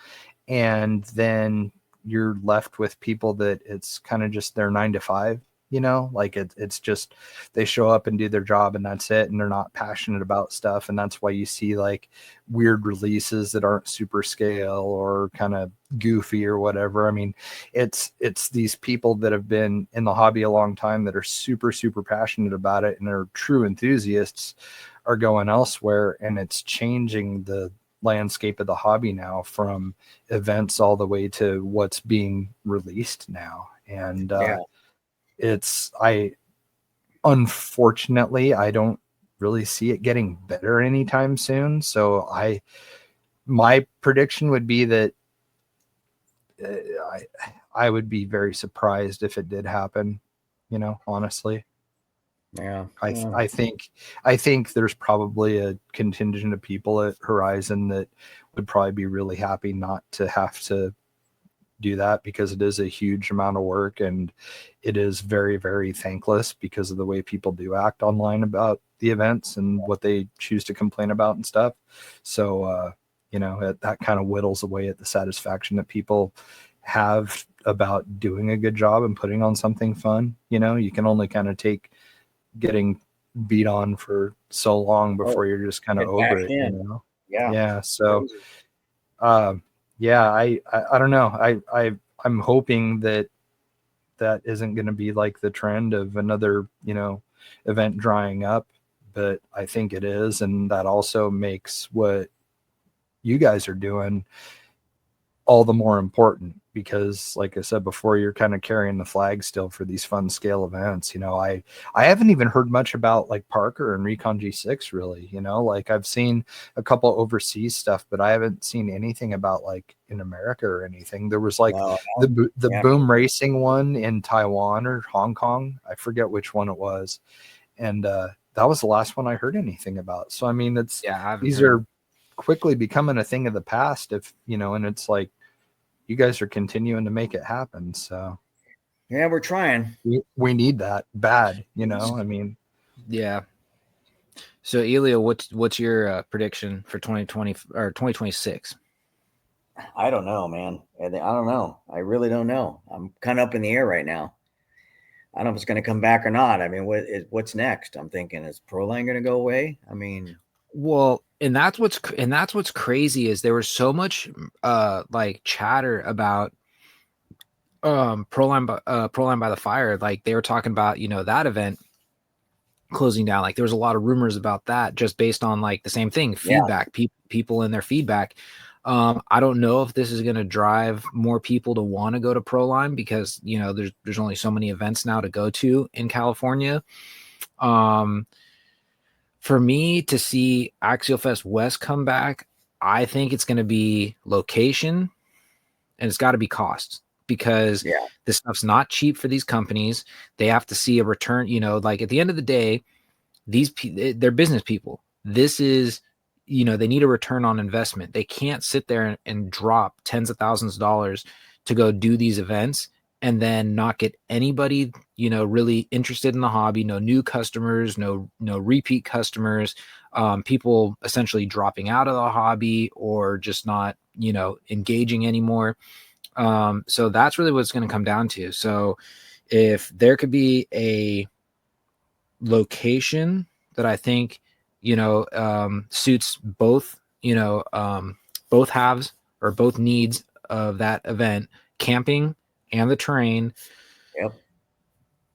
And then you're left with people that it's kind of just their 9 to 5, you know, like it's just, they show up and do their job and that's it. And they're not passionate about stuff. And that's why you see like weird releases that aren't super scale or kind of goofy or whatever. I mean, it's these people that have been in the hobby a long time that are super, super passionate about it and are true enthusiasts are going elsewhere. And it's changing the landscape of the hobby now, from events all the way to what's being released now. And unfortunately, I don't really see it getting better anytime soon. So my prediction would be that I would be very surprised if it did happen, you know, honestly. Yeah. I think there's probably a contingent of people at Horizon that would probably be really happy not to have to do that, because it is a huge amount of work and it is very, very thankless because of the way people do act online about the events and what they choose to complain about and stuff. So, you know, that kind of whittles away at the satisfaction that people have about doing a good job and putting on something fun. You know, you can only kind of take getting beat on for so long before you're just kind of over it, you know? Yeah. So, yeah, I don't know. I'm hoping that isn't going to be like the trend of another, you know, event drying up, but I think it is. And that also makes what you guys are doing all the more important, because like I said before, you're kind of carrying the flag still for these fun scale events. I haven't even heard much about like Parker and Recon G6 really, like I've seen a couple overseas stuff, but I haven't seen anything about like in America or anything. There was like the boom racing one in Taiwan or Hong Kong. I forget which one it was. And that was the last one I heard anything about. So, I mean, these are quickly becoming a thing of the past and it's like, you guys are continuing to make it happen. So yeah, we're trying. We need that bad, I mean, yeah. So Elio, what's your prediction for 2020 or 2026? I don't know, man. I don't know. I really don't know. I'm kind of up in the air right now. I don't know if it's going to come back or not. I mean, what's next? I'm thinking, is Proline going to go away? I mean, well, and that's what's crazy is there was so much like chatter about Proline by the Fire. Like they were talking about that event closing down. Like there was a lot of rumors about that just based on like the same thing, feedback, people and their feedback. I don't know if this is going to drive more people to want to go to Proline because there's only so many events now to go to in California. For me to see Axialfest West come back, I think it's going to be location and it's got to be cost because this stuff's not cheap for these companies. They have to see a return, like at the end of the day, they're business people. This is, they need a return on investment. They can't sit there and drop tens of thousands of dollars to go do these events and then not get anybody, really interested in the hobby, no new customers, no repeat customers, people essentially dropping out of the hobby or just not, engaging anymore. So that's really what it's going to come down to. So if there could be a location that I think, suits both, both halves or both needs of that event, camping and the terrain. Yep.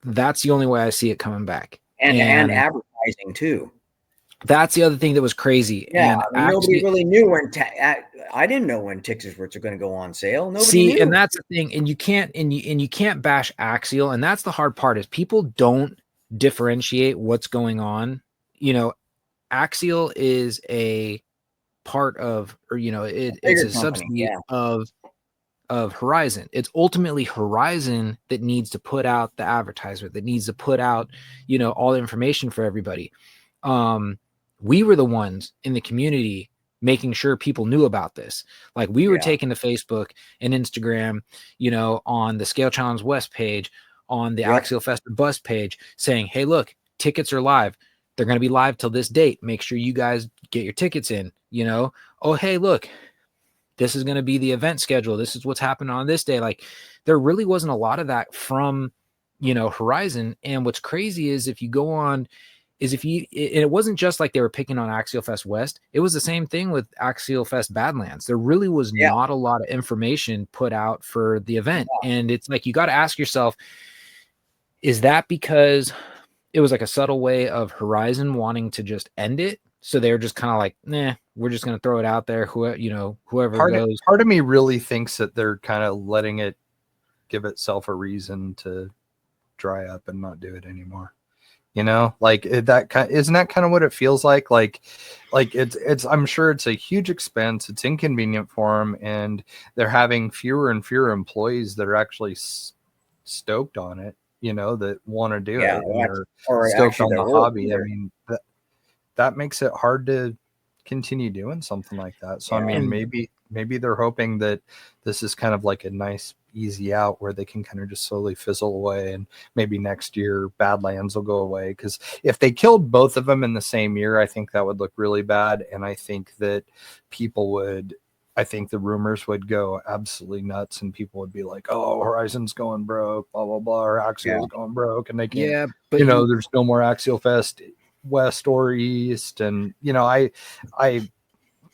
That's the only way I see it coming back. And advertising too. That's the other thing that was crazy. Yeah, and I mean, nobody really knew when. I didn't know when tickets were going to go on sale. Nobody knew. And that's the thing. And you can't bash Axial. And that's the hard part is people don't differentiate what's going on. Axial is a part of, or it's a subsidy of Horizon. It's ultimately Horizon that needs to put out the advertisement, that needs to put out, all the information for everybody. We were the ones in the community making sure people knew about this. Like we were taking to Facebook and Instagram, on the Scale Challenge West page, on the Axialfest bus page, saying, hey, look, tickets are live. They're going to be live till this date. Make sure you guys get your tickets in, oh, hey, look, this is going to be the event schedule. This is what's happening on this day. Like there really wasn't a lot of that from, Horizon. And what's crazy is if you go on, it wasn't just like they were picking on Axialfest West. It was the same thing with Axialfest Badlands. There really was not a lot of information put out for the event. And it's like, you got to ask yourself, is that because it was like a subtle way of Horizon wanting to just end it? So they were just kind of like, nah, we're just going to throw it out there. Whoever goes. Part of me really thinks that they're kind of letting it give itself a reason to dry up and not do it anymore. Like isn't that kind of what it feels like? Like it's, I'm sure it's a huge expense. It's inconvenient for them. And they're having fewer and fewer employees that are actually stoked on it, that want to do it. And they're stoked on the hobby. I mean, that makes it hard to continue doing something like that. So, I mean, maybe they're hoping that this is kind of like a nice, easy out where they can kind of just slowly fizzle away. And maybe next year Badlands will go away. Because if they killed both of them in the same year, I think that would look really bad. And I think that I think the rumors would go absolutely nuts and people would be like, oh, Horizon's going broke, blah, blah, blah, or Axial's going broke. And they can't, but there's no more Axialfest West or East. And, I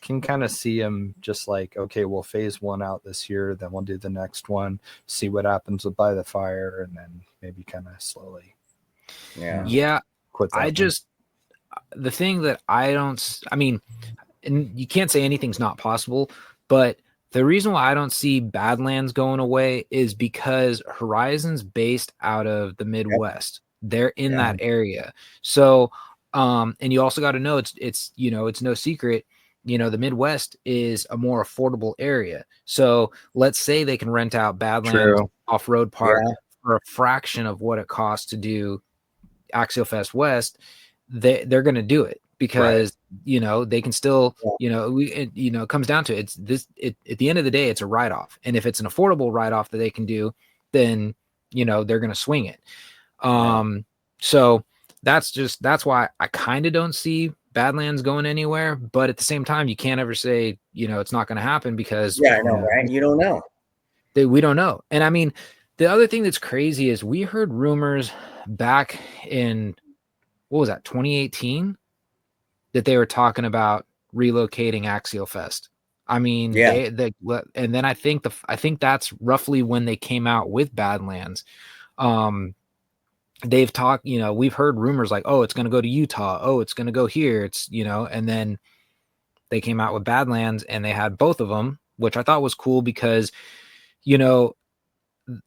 can kind of see them just like, okay, we'll phase one out this year, then we'll do the next one, see what happens with By the Fire, and then maybe kind of slowly. Quit that the thing that and you can't say anything's not possible, but The reason why I don't see Badlands going away is because Horizon's based out of the Midwest. They're in that area. So, and you also got to know it's no secret, the Midwest is a more affordable area. So let's say they can rent out Badlands off-road park for a fraction of what it costs to do Axialfest West. They're going to do it because they can still it comes down to at the end of the day it's a write-off, and if it's an affordable write-off that they can do, then they're going to swing it. So that's why I kind of don't see Badlands going anywhere, but at the same time you can't ever say it's not going to happen because I know, right? You don't know. We don't know. And I mean, the other thing that's crazy is we heard rumors back in, what was that, 2018, that they were talking about relocating Axialfest. I mean, and then I think that's roughly when they came out with Badlands. They've talked, we've heard rumors like, oh, it's going to go to Utah. Oh, it's going to go here. It's, and then they came out with Badlands and they had both of them, which I thought was cool because,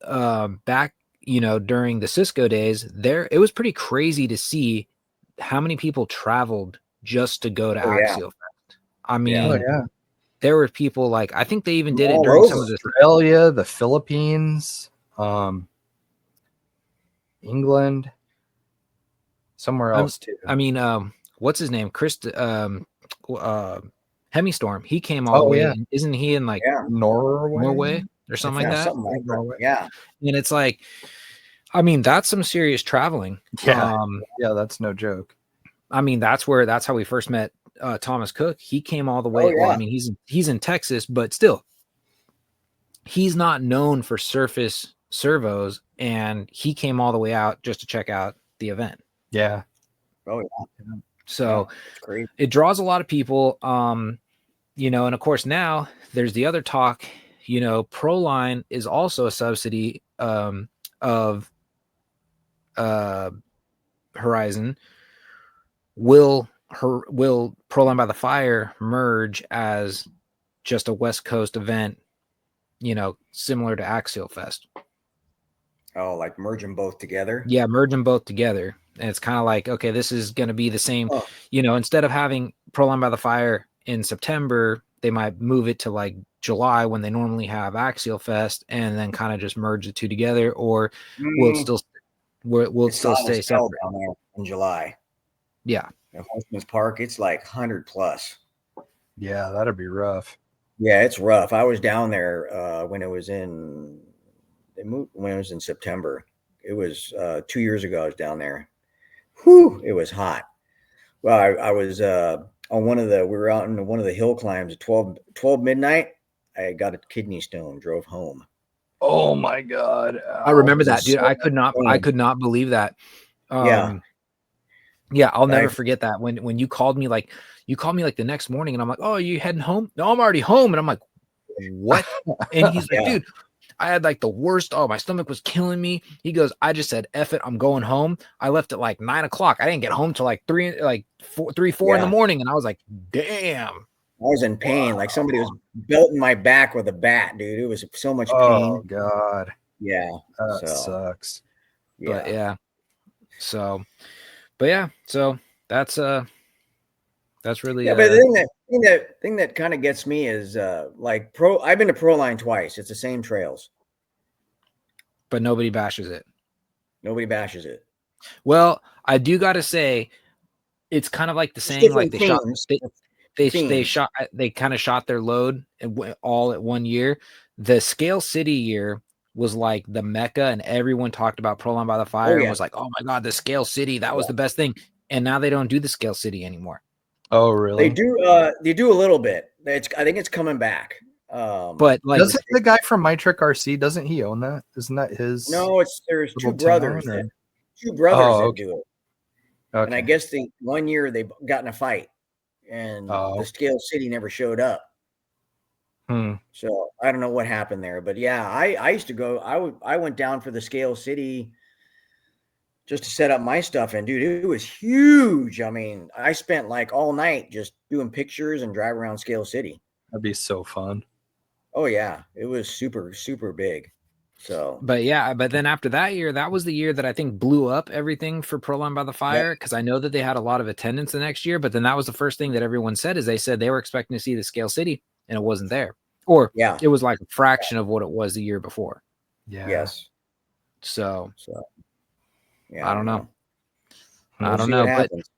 back, during the Cisco days it was pretty crazy to see how many people traveled just to go to Axialfest. I mean, there were people like, I think they even did it during some of the Australia, the Philippines, England, somewhere else too. I mean, what's his name? Hemistorm. He came all the way. Isn't he in like Norway or something like that? Something like that. Yeah. And it's like, I mean, that's some serious traveling. Yeah. That's no joke. I mean, that's how we first met Thomas Cook. He came all the way. Well, I mean, he's in Texas, but still, he's not known for surface servos, and he came all the way out just to check out the event. Yeah. Oh yeah. So it draws a lot of people. And of course now there's the other talk. Proline is also a subsidy of Horizon. Will Proline by the Fire merge as just a West Coast event, similar to Axialfest? Oh, like merge them both together? Yeah, merge them both together. And it's kind of like, okay, this is going to be the same, instead of having Proline by the Fire in September, they might move it to like July when they normally have Axialfest, and then kind of just merge the two together, or will it still stay separate down there in July? Yeah. At Horseman's Park, it's like 100 plus. Yeah, that'd be rough. Yeah, it's rough. I was down there when it was in September. It was 2 years ago. I was down there. Whew, it was hot. Well, I was on we were out in one of the hill climbs at 12 midnight. I got a kidney stone, drove home. Oh my God. I remember that, dude. I could not believe that. Yeah, I'll never forget that when you called me like the next morning, and I'm like, oh, are you heading home? No, I'm already home. And I'm like, what? And he's like, dude, I had like the worst. Oh, my stomach was killing me. He goes, I just said, F it, I'm going home. I left at like 9 o'clock. I didn't get home till like 4 in the morning. And I was like, damn. I was in pain. Like somebody was belting my back with a bat, dude. It was so much pain. Oh God. Yeah. That sucks. Yeah. But yeah. So, but yeah, so that's really but the thing that kind of gets me is I've been to Proline twice. It's the same trails, but nobody bashes it. Well, I do got to say, it's kind of like the saying, like they kind of shot their load all at 1 year. The Scale City year was like the Mecca, and everyone talked about Proline by the Fire and was like, oh my God, the Scale City, that was the best thing. And now they don't do the Scale City anymore. Oh, really? They do a little bit. I think it's coming back. But like, doesn't the guy from My Trick RC, doesn't he own that? Isn't that his? No, there's two brothers that do it. Okay. And I guess the 1 year they got in a fight, and the Scale City never showed up. So I don't know what happened there, but yeah, I used to go. I went down for the Scale City just to set up my stuff, and dude, it was huge. I mean, I spent like all night just doing pictures and driving around Scale City. That'd be so fun. Oh yeah, it was super super big. So But yeah, but then after that year, that was the year that I think blew up everything for Proline by the yep, Fire, because I know that they had a lot of attendance the next year. But then that was the first thing that everyone said, is they said they were expecting to see the Scale City, and it wasn't there, or yeah, it was like a fraction of what it was the year before. Yeah. yes. So So yeah, I don't know. I We'll don't see what know, happens.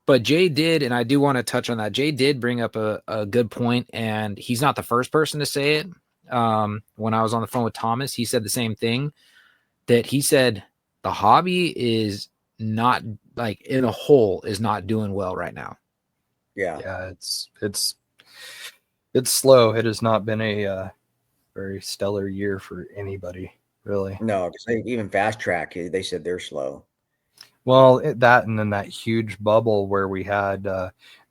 but Jay did, and I do want to touch on that. Jay did bring up a good point, and he's not the first person to say it. When I was on the phone with Thomas, he said the same thing, that he said the hobby is not, like, in a whole, is not doing well right now. Yeah, Yeah, it's slow. It has not been a very stellar year for anybody, really. no, because even Fast Track, they said they're slow. Well, that and then that huge bubble where we had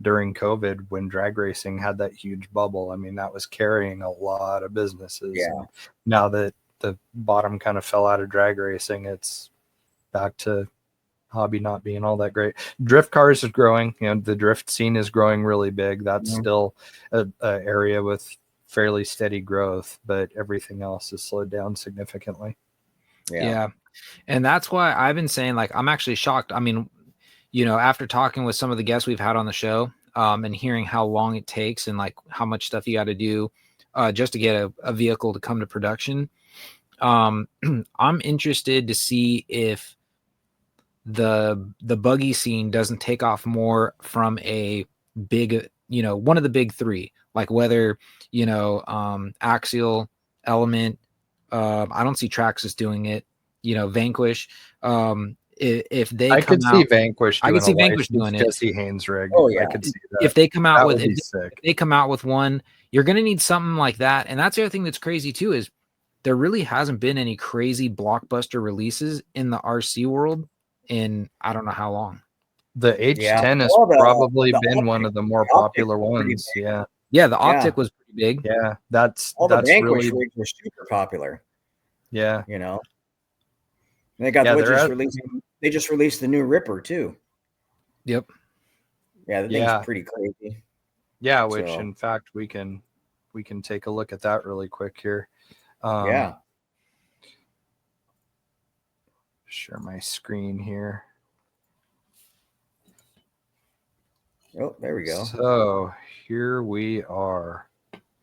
during COVID, when drag racing had that huge bubble. I mean, that was carrying a lot of businesses. Yeah. And now that the bottom kind of fell out of drag racing, it's back to hobby not being all that great. Drift cars is growing. The drift scene is growing really big. That's still a area with fairly steady growth, but everything else has slowed down significantly. Yeah. And that's why I've been saying, like, I'm actually shocked. I mean, after talking with some of the guests we've had on the show, and hearing how long it takes and like how much stuff you got to do just to get a vehicle to come to production. I'm interested to see if the buggy scene doesn't take off more from a big, one of the big three, like whether, Axial, Element, I don't see Traxxas doing it, Vanquish. If they I come could see out, Vanquish I doing could see a Vanquish licensed doing it. Jesse Haynes rig. Oh, yeah. I could see that. If they come out That with would be if sick. they come out with one, you're going to need something like that. And that's the other thing that's crazy too, is there really hasn't been any crazy blockbuster releases in the RC world in I don't know how long. The Yeah. H10 has Well, probably the been one optic- of the more the optic popular was pretty ones. Yeah. Yeah, the Yeah. optic was pretty big. Yeah. That's All the Vanquish really, rigs were super popular. yeah. And they got Yeah, what they're just at- released. They just released the new Ripper too. Yep. Yeah, the Yeah. thing's pretty crazy. Yeah, which So, in fact we can take a look at that really quick here. yeah. Share my screen here. Oh, there we go. So here we are.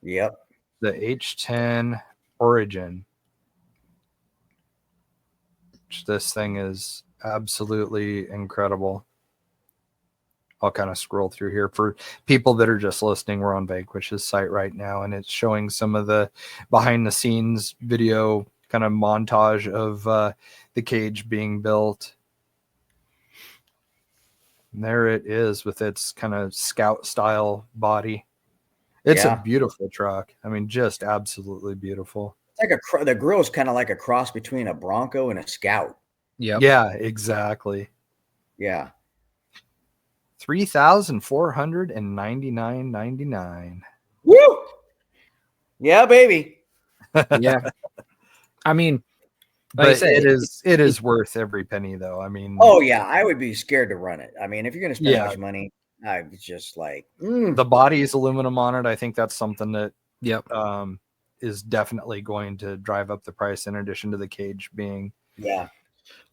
Yep. The H10 Origin. This thing is absolutely incredible. I'll kind of scroll through here for people that are just listening. We're on Vanquish's site right now, and it's showing some of the behind the scenes video kind of montage of the cage being built. And there it is with its kind of scout style body. It's a beautiful truck. I mean, just absolutely beautiful. It's like the grill's kind of like a cross between a Bronco and a Scout. Yep. Yeah, exactly. Yeah. $3,499.99. Woo! Yeah, baby. Yeah. I mean, like But I said, it is worth every penny, though. I mean, Oh yeah, I would be scared to run it. I mean, if you're going to spend much money, I was just like, the body is aluminum on it. I think that's something that yep. Is definitely going to drive up the price, in addition to the cage being Well,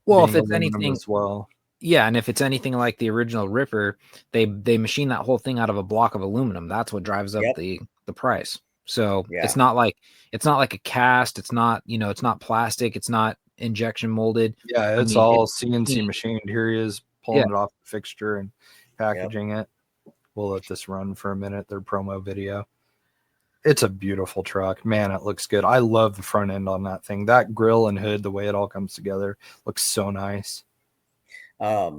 being if it's aluminum anything as well. Yeah, and if it's anything like the original Ripper, they machine that whole thing out of a block of aluminum. That's what drives up the price. So it's not like a cast. It's not, it's not plastic. It's not injection molded. Yeah, it's all CNC machined. Here he is pulling it off the fixture and packaging it. We'll let this run for a minute, their promo video. It's a beautiful truck. Man, it looks good. I love the front end on that thing. That grill and hood, the way it all comes together, looks so nice. I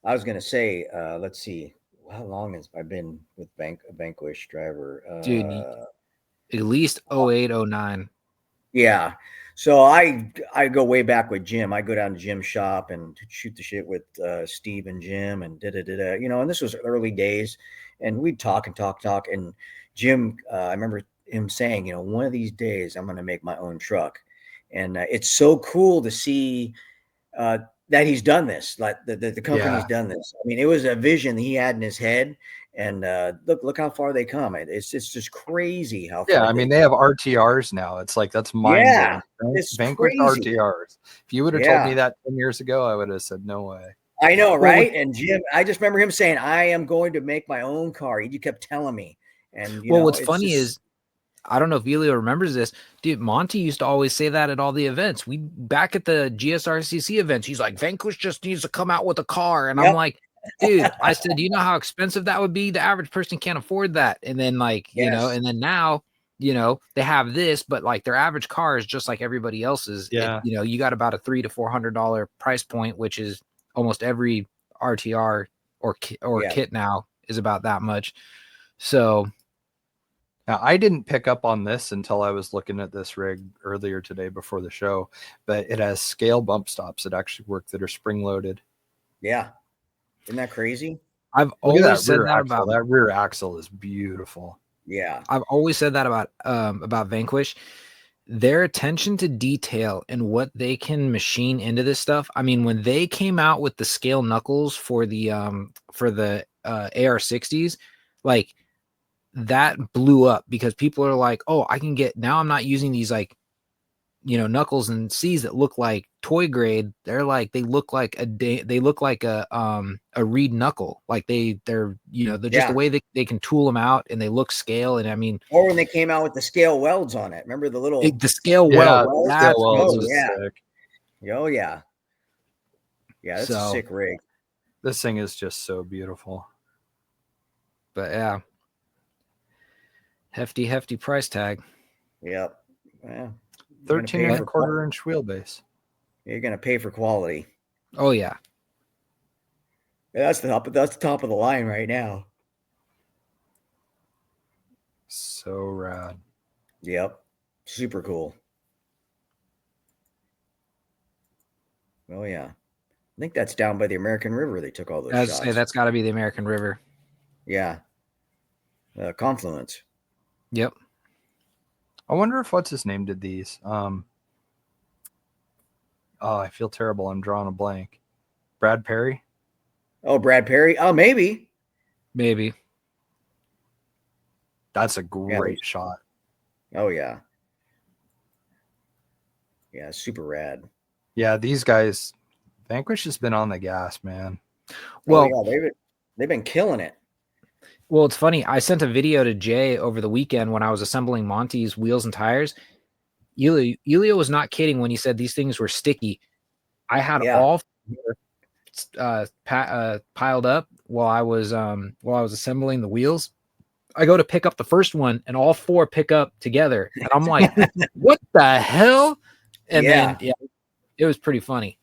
was going to say, let's see, how long has I been with Vanquish driver? Dude, at least 08, 09. Yeah. So I go way back with Jim. I go down to Jim's shop and shoot the shit with Steve and Jim and and this was early days, and we'd talk. And Jim, I remember him saying, one of these days I'm going to make my own truck. And it's so cool to see that he's done this, like the company's done this. I mean, it was a vision he had in his head, and look how far they come. It's just crazy how far. Yeah, I mean, they have RTRs now. It's like, that's mind Yeah, blowing. it's Vanquish crazy. RTRs. If you would have told me that 10 years ago, I would have said no way. I know, right? And Jim, I just remember him saying, "I am going to make my own car." He kept telling me, and Well, what's funny is, I don't know if Elio remembers this, dude. Monty used to always say that at all the events. We back at the GSRCC events. He's like, Vanquish just needs to come out with a car, and I'm like, dude, I said, do you know how expensive that would be? The average person can't afford that. And then, like, you know, and then now, you know, they have this, but like their average car is just like everybody else's. Yeah, you know, you got about a $300 to $400 price point, which is almost every RTR or kit now is about that much. So. Now, I didn't pick up on this until I was looking at this rig earlier today before the show, but it has scale bump stops that actually work that are spring loaded. Yeah. Isn't that crazy? I've always said that about that rear axle is beautiful. Yeah. I've always said that about Vanquish. Their attention to detail and what they can machine into this stuff. I mean, when they came out with the scale knuckles for the AR60s, like, that blew up because people are like, oh, I can get, now I'm not using these, like, you know, knuckles and C's that look like toy grade. They're like, they look like a reed knuckle. Like they're, you know, they're just the way they can tool them out and they look scale. And I mean, or when they came out with the scale welds on it, remember the little, the scale weld. Sick. Oh yeah. Yeah. That's a sick rig. This thing is just so beautiful. But yeah. Hefty price tag. Yep. Yeah. 13.25-inch wheelbase. You're gonna pay for quality. Oh yeah. That's the top of the line right now. So rad. Yep. Super cool. Oh yeah. I think that's down by the American River. They took all those shots. Say that's got to be the American River. Yeah. Confluence. Yep. I wonder if what's his name did these. Oh, I feel terrible. I'm drawing a blank. Brad Perry. Oh, Brad Perry. Oh, maybe. That's a great shot. Oh yeah. Yeah, super rad. Yeah, these guys. Vanquish has been on the gas, man. Well, they've been killing it. Well, it's funny. I sent a video to Jay over the weekend when I was assembling Monty's wheels and tires. Elio was not kidding when he said these things were sticky. I had all piled up while I was assembling the wheels. I go to pick up the first one, and all four pick up together, and I'm like, "What the hell?" And then it was pretty funny.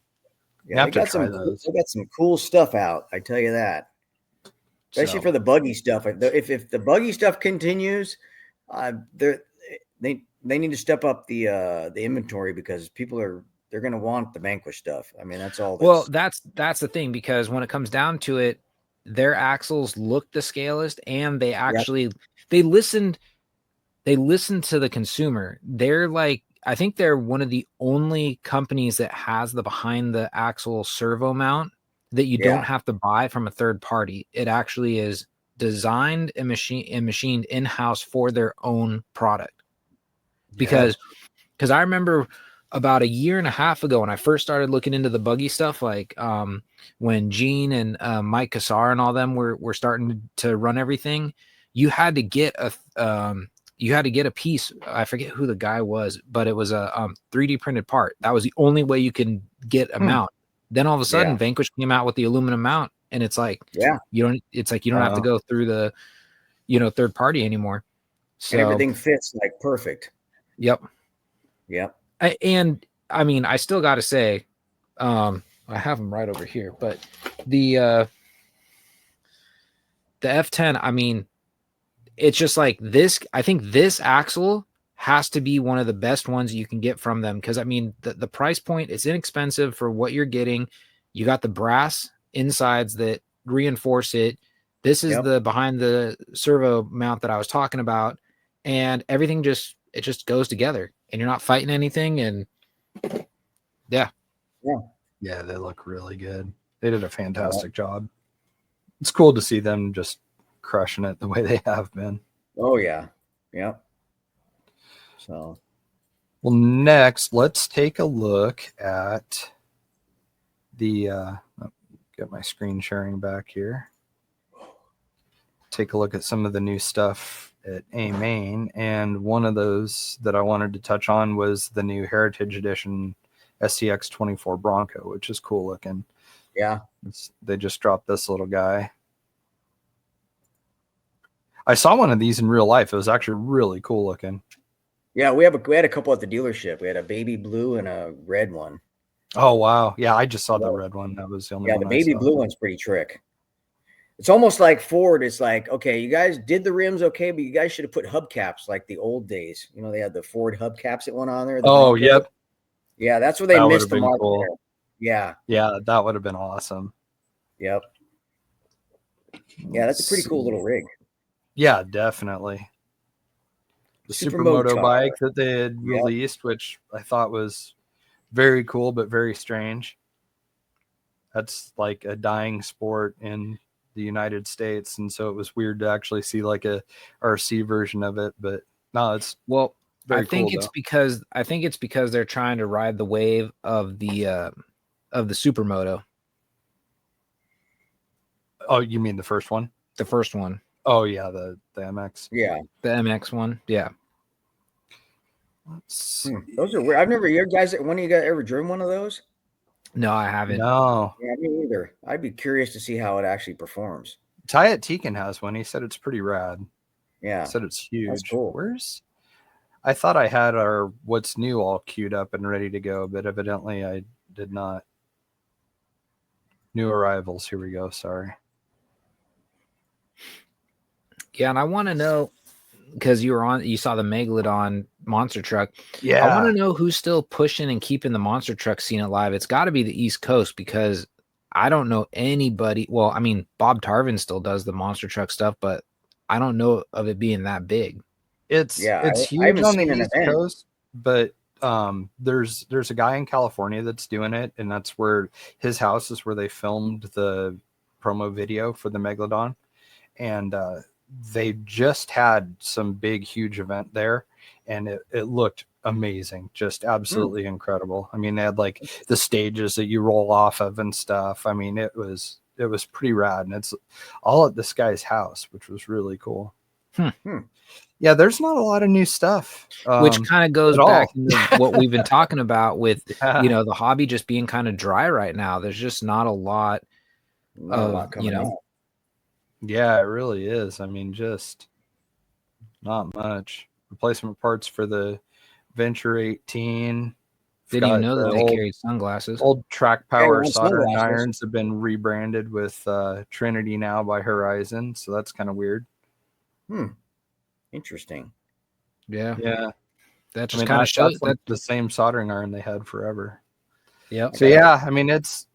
Yeah, they got some cool stuff out. I tell you that. Especially for the buggy stuff. If the buggy stuff continues, they need to step up the inventory because they're going to want the Vanquish stuff. I mean, that's all. Well, that's the thing, because when it comes down to it, their axles look the scalest, and they actually they listened to the consumer. They're like, I think they're one of the only companies that has the behind the axle servo mount that you don't have to buy from a third party. It actually is designed and machined in-house for their own product. Because I remember about a year and a half ago when I first started looking into the buggy stuff, like when Gene and Mike Cassar and all them were starting to run everything, you had to get a piece. I forget who the guy was, but it was a 3D printed part. That was the only way you can get a mount. Then all of a sudden, Vanquish came out with the aluminum mount, and it's like, you don't have to go through the, third party anymore. So and everything fits like perfect. Yep. And I mean, I still got to say, I have them right over here, but the F10, I mean, it's just like this. I think this axle has to be one of the best ones you can get from them. Cause I mean, the price point is inexpensive for what you're getting. You got the brass insides that reinforce it. This is the behind the servo mount that I was talking about, and everything just goes together, and you're not fighting anything. And Yeah, they look really good. They did a fantastic job. It's cool to see them just crushing it the way they have been. Oh yeah. Yep. So Well, next, let's take a look at the get my screen sharing back here. Take a look at some of the new stuff at A Main, and one of those that I wanted to touch on was the new Heritage Edition SCX 24 Bronco, which is cool looking. yeah. They just dropped this little guy. I saw one of these in real life. It was actually really cool looking. Yeah, we had a couple at the dealership. We had a baby blue and a red one. Oh wow. Yeah, I just saw the red one. That was the only one. Yeah, the baby blue one's pretty trick. It's almost like Ford. It's like, okay, you guys did the rims okay, but you guys should have put hubcaps like the old days. You know, they had the Ford hubcaps that went on there. Oh, yep. Yeah, that's where they That missed the would've been mark. cool. Yeah. Yeah, that would have been awesome. Yep. Yeah, that's a pretty cool little rig. Yeah, definitely. The Supermoto bike that they had released, which I thought was very cool, but very strange. That's like a dying sport in the United States. And so it was weird to actually see like a RC version of it, but no, it's I think it's because they're trying to ride the wave of the Supermoto. Oh, you mean the first one? The first one. Oh yeah, the MX. Yeah. The MX one. Yeah. Those are weird. I've never, you guys, one of you guys ever driven one of those? No, I haven't. No. Yeah, me either. I'd be curious to see how it actually performs. Tyat Tekin has one. He said it's pretty rad. Yeah. He said it's huge. That's cool. I thought I had our what's new all queued up and ready to go, but evidently I did not. New arrivals. Here we go. Sorry. Yeah, and I want to know, because you saw the Megalodon monster truck. Yeah. I want to know who's still pushing and keeping the monster truck scene alive. It's got to be the East Coast, because I don't know anybody. Well, I mean, Bob Tarvin still does the monster truck stuff, but I don't know of it being that big. It's huge on the East Coast, but there's a guy in California that's doing it, and that's where his house is where they filmed the promo video for the Megalodon, and they just had some big huge event there, and it looked amazing, just absolutely incredible. I mean, they had like the stages that you roll off of and stuff. I mean, it was pretty rad, and it's all at this guy's house, which was really cool. Yeah, there's not a lot of new stuff, which kind of goes back into what we've been talking about with the hobby just being kind of dry right now. There's just not a lot coming out. Yeah, it really is. I mean, just not much. Replacement parts for the Venture 18. Didn't even know that they carried sunglasses. Old Track Power soldering irons have been rebranded with Trinity now by Horizon, so that's kind of weird. Interesting. Yeah. Yeah. That just kind of shows that the same soldering iron they had forever. Yeah. So yeah, I mean, it's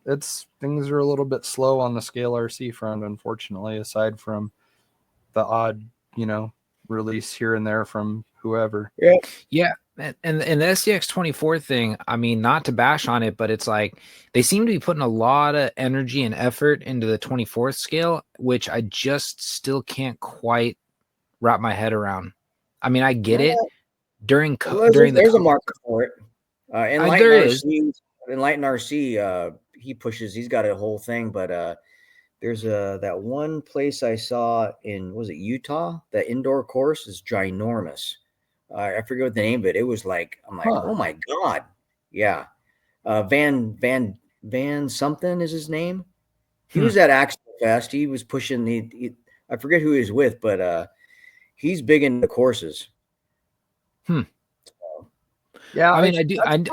things are a little bit slow on the Scale RC front, unfortunately, aside from the odd, release here and there from whoever. Yeah. And the SCX 24 thing, I mean, not to bash on it, but it's like they seem to be putting a lot of energy and effort into the 24th scale, which I just still can't quite wrap my head around. I mean, I get it during there's a market for it. Enlighten RC, he pushes. He's got a whole thing, but there's that one place I saw in Utah. The indoor course is ginormous. I forget what the name of it. It was like oh my god, yeah. Van something is his name. He was at Axialfest. He was pushing I forget who he was with, but he's big into the courses. Yeah, I mean, I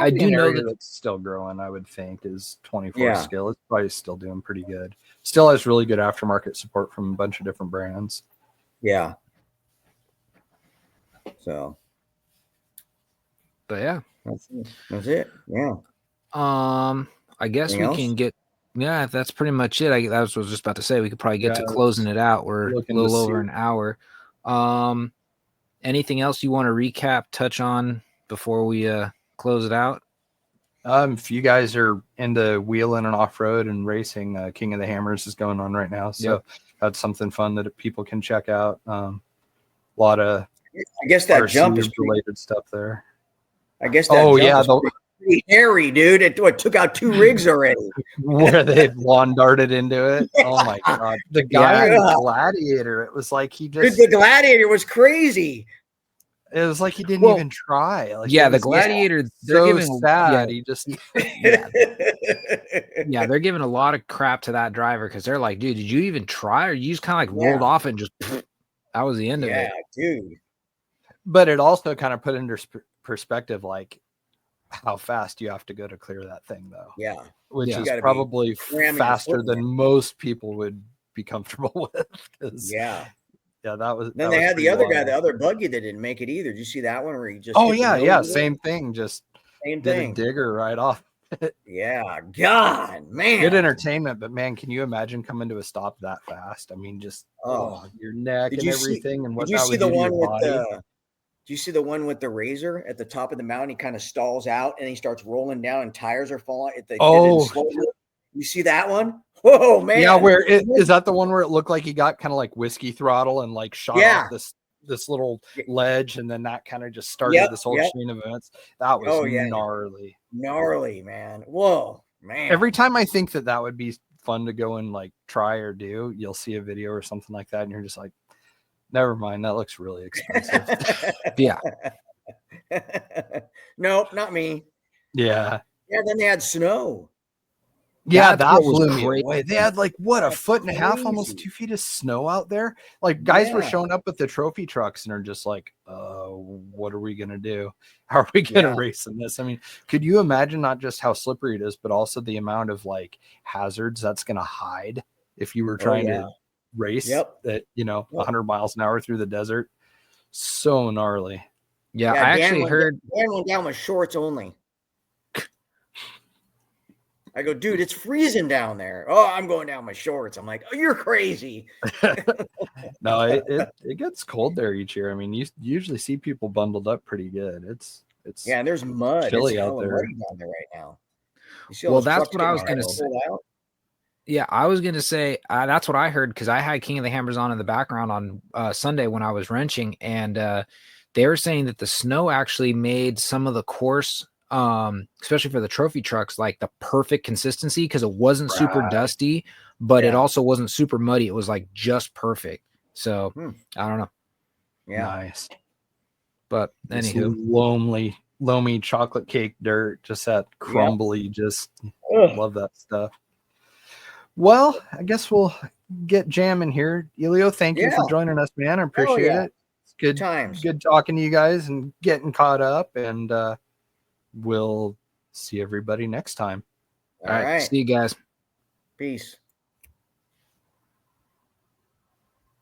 do know that that's still growing. I would think is 24 scale. It's probably still doing pretty good. Still has really good aftermarket support from a bunch of different brands. Yeah. So. But yeah, that's it. Yeah. I guess we can get. Yeah, that's pretty much it. I was just about to say we could probably get to closing it out. We're a little over an hour. Anything else you want to recap, touch on before we close it out? If you guys are into wheeling and off-road and racing, King of the Hammers is going on right now. So that's something fun that people can check out. A lot of I guess that jump is related stuff there. I guess that jump is pretty hairy, dude. It took out 2 rigs already. Where they lawn darted into it. Yeah. Oh my god. The guy in the Gladiator, it was like he just the Gladiator was crazy. It was like he didn't even try. Like, the Gladiator, they're so giving sad. He just they're giving a lot of crap to that driver because they're like, dude, did you even try, or you just kind of like rolled off and just that was the end of it? Yeah, dude. But it also kind of put into perspective, like how fast you have to go to clear that thing, though. Yeah, which is probably faster than most people would be comfortable with. Yeah, that was. Then they had the other guy, the other buggy that didn't make it either. Did you see that one where he just? Same thing. Just did a digger right off. Yeah, God, man. Good entertainment, but man, can you imagine coming to a stop that fast? I mean, just your neck and everything, and what that would do to your body. Do you see the one with the razor at the top of the mountain? He kind of stalls out and he starts rolling down, and tires are falling. You see that one? Whoa, man! Yeah, is that the one where it looked like he got kind of like whiskey throttle and like shot off this little ledge, and then that kind of just started this whole chain of events. That was gnarly, man. Whoa, man! Every time I think that would be fun to go and like try or do, you'll see a video or something like that, and you're just like, never mind, that looks really expensive. Yeah. Nope, not me. Yeah. Yeah, then they had snow. Yeah, that blew me away. They had like what, 1.5 feet, almost 2 feet of snow out there. Like guys were showing up with the trophy trucks and are just like, what are we gonna do? How are we gonna race in this? I mean, could you imagine not just how slippery it is, but also the amount of like hazards that's gonna hide if you were trying to race at 100 miles an hour through the desert? So gnarly. I actually heard Dan went down with shorts only. I go, dude, it's freezing down there. Oh, I'm going down with shorts. I'm like, oh, you're crazy. No, it gets cold there each year. I mean, you usually see people bundled up pretty good. It's and there's mud. Chilly it's out there. Down there right now. Well, that's what I was going to say. Yeah, I was going to say that's what I heard, because I had King of the Hammers on in the background on Sunday when I was wrenching, and they were saying that the snow actually made some of the course, especially for the trophy trucks, like the perfect consistency, because it wasn't super dusty, but it also wasn't super muddy. It was like just perfect. So I don't know. Yeah, nice. But anywho, loamy chocolate cake dirt, just that crumbly, just love that stuff. Well, I guess we'll get jamming here. Elio, thank you for joining us, man. I appreciate it. It's good times. Good talking to you guys and getting caught up, and we'll see everybody next time. All right. See you guys. Peace.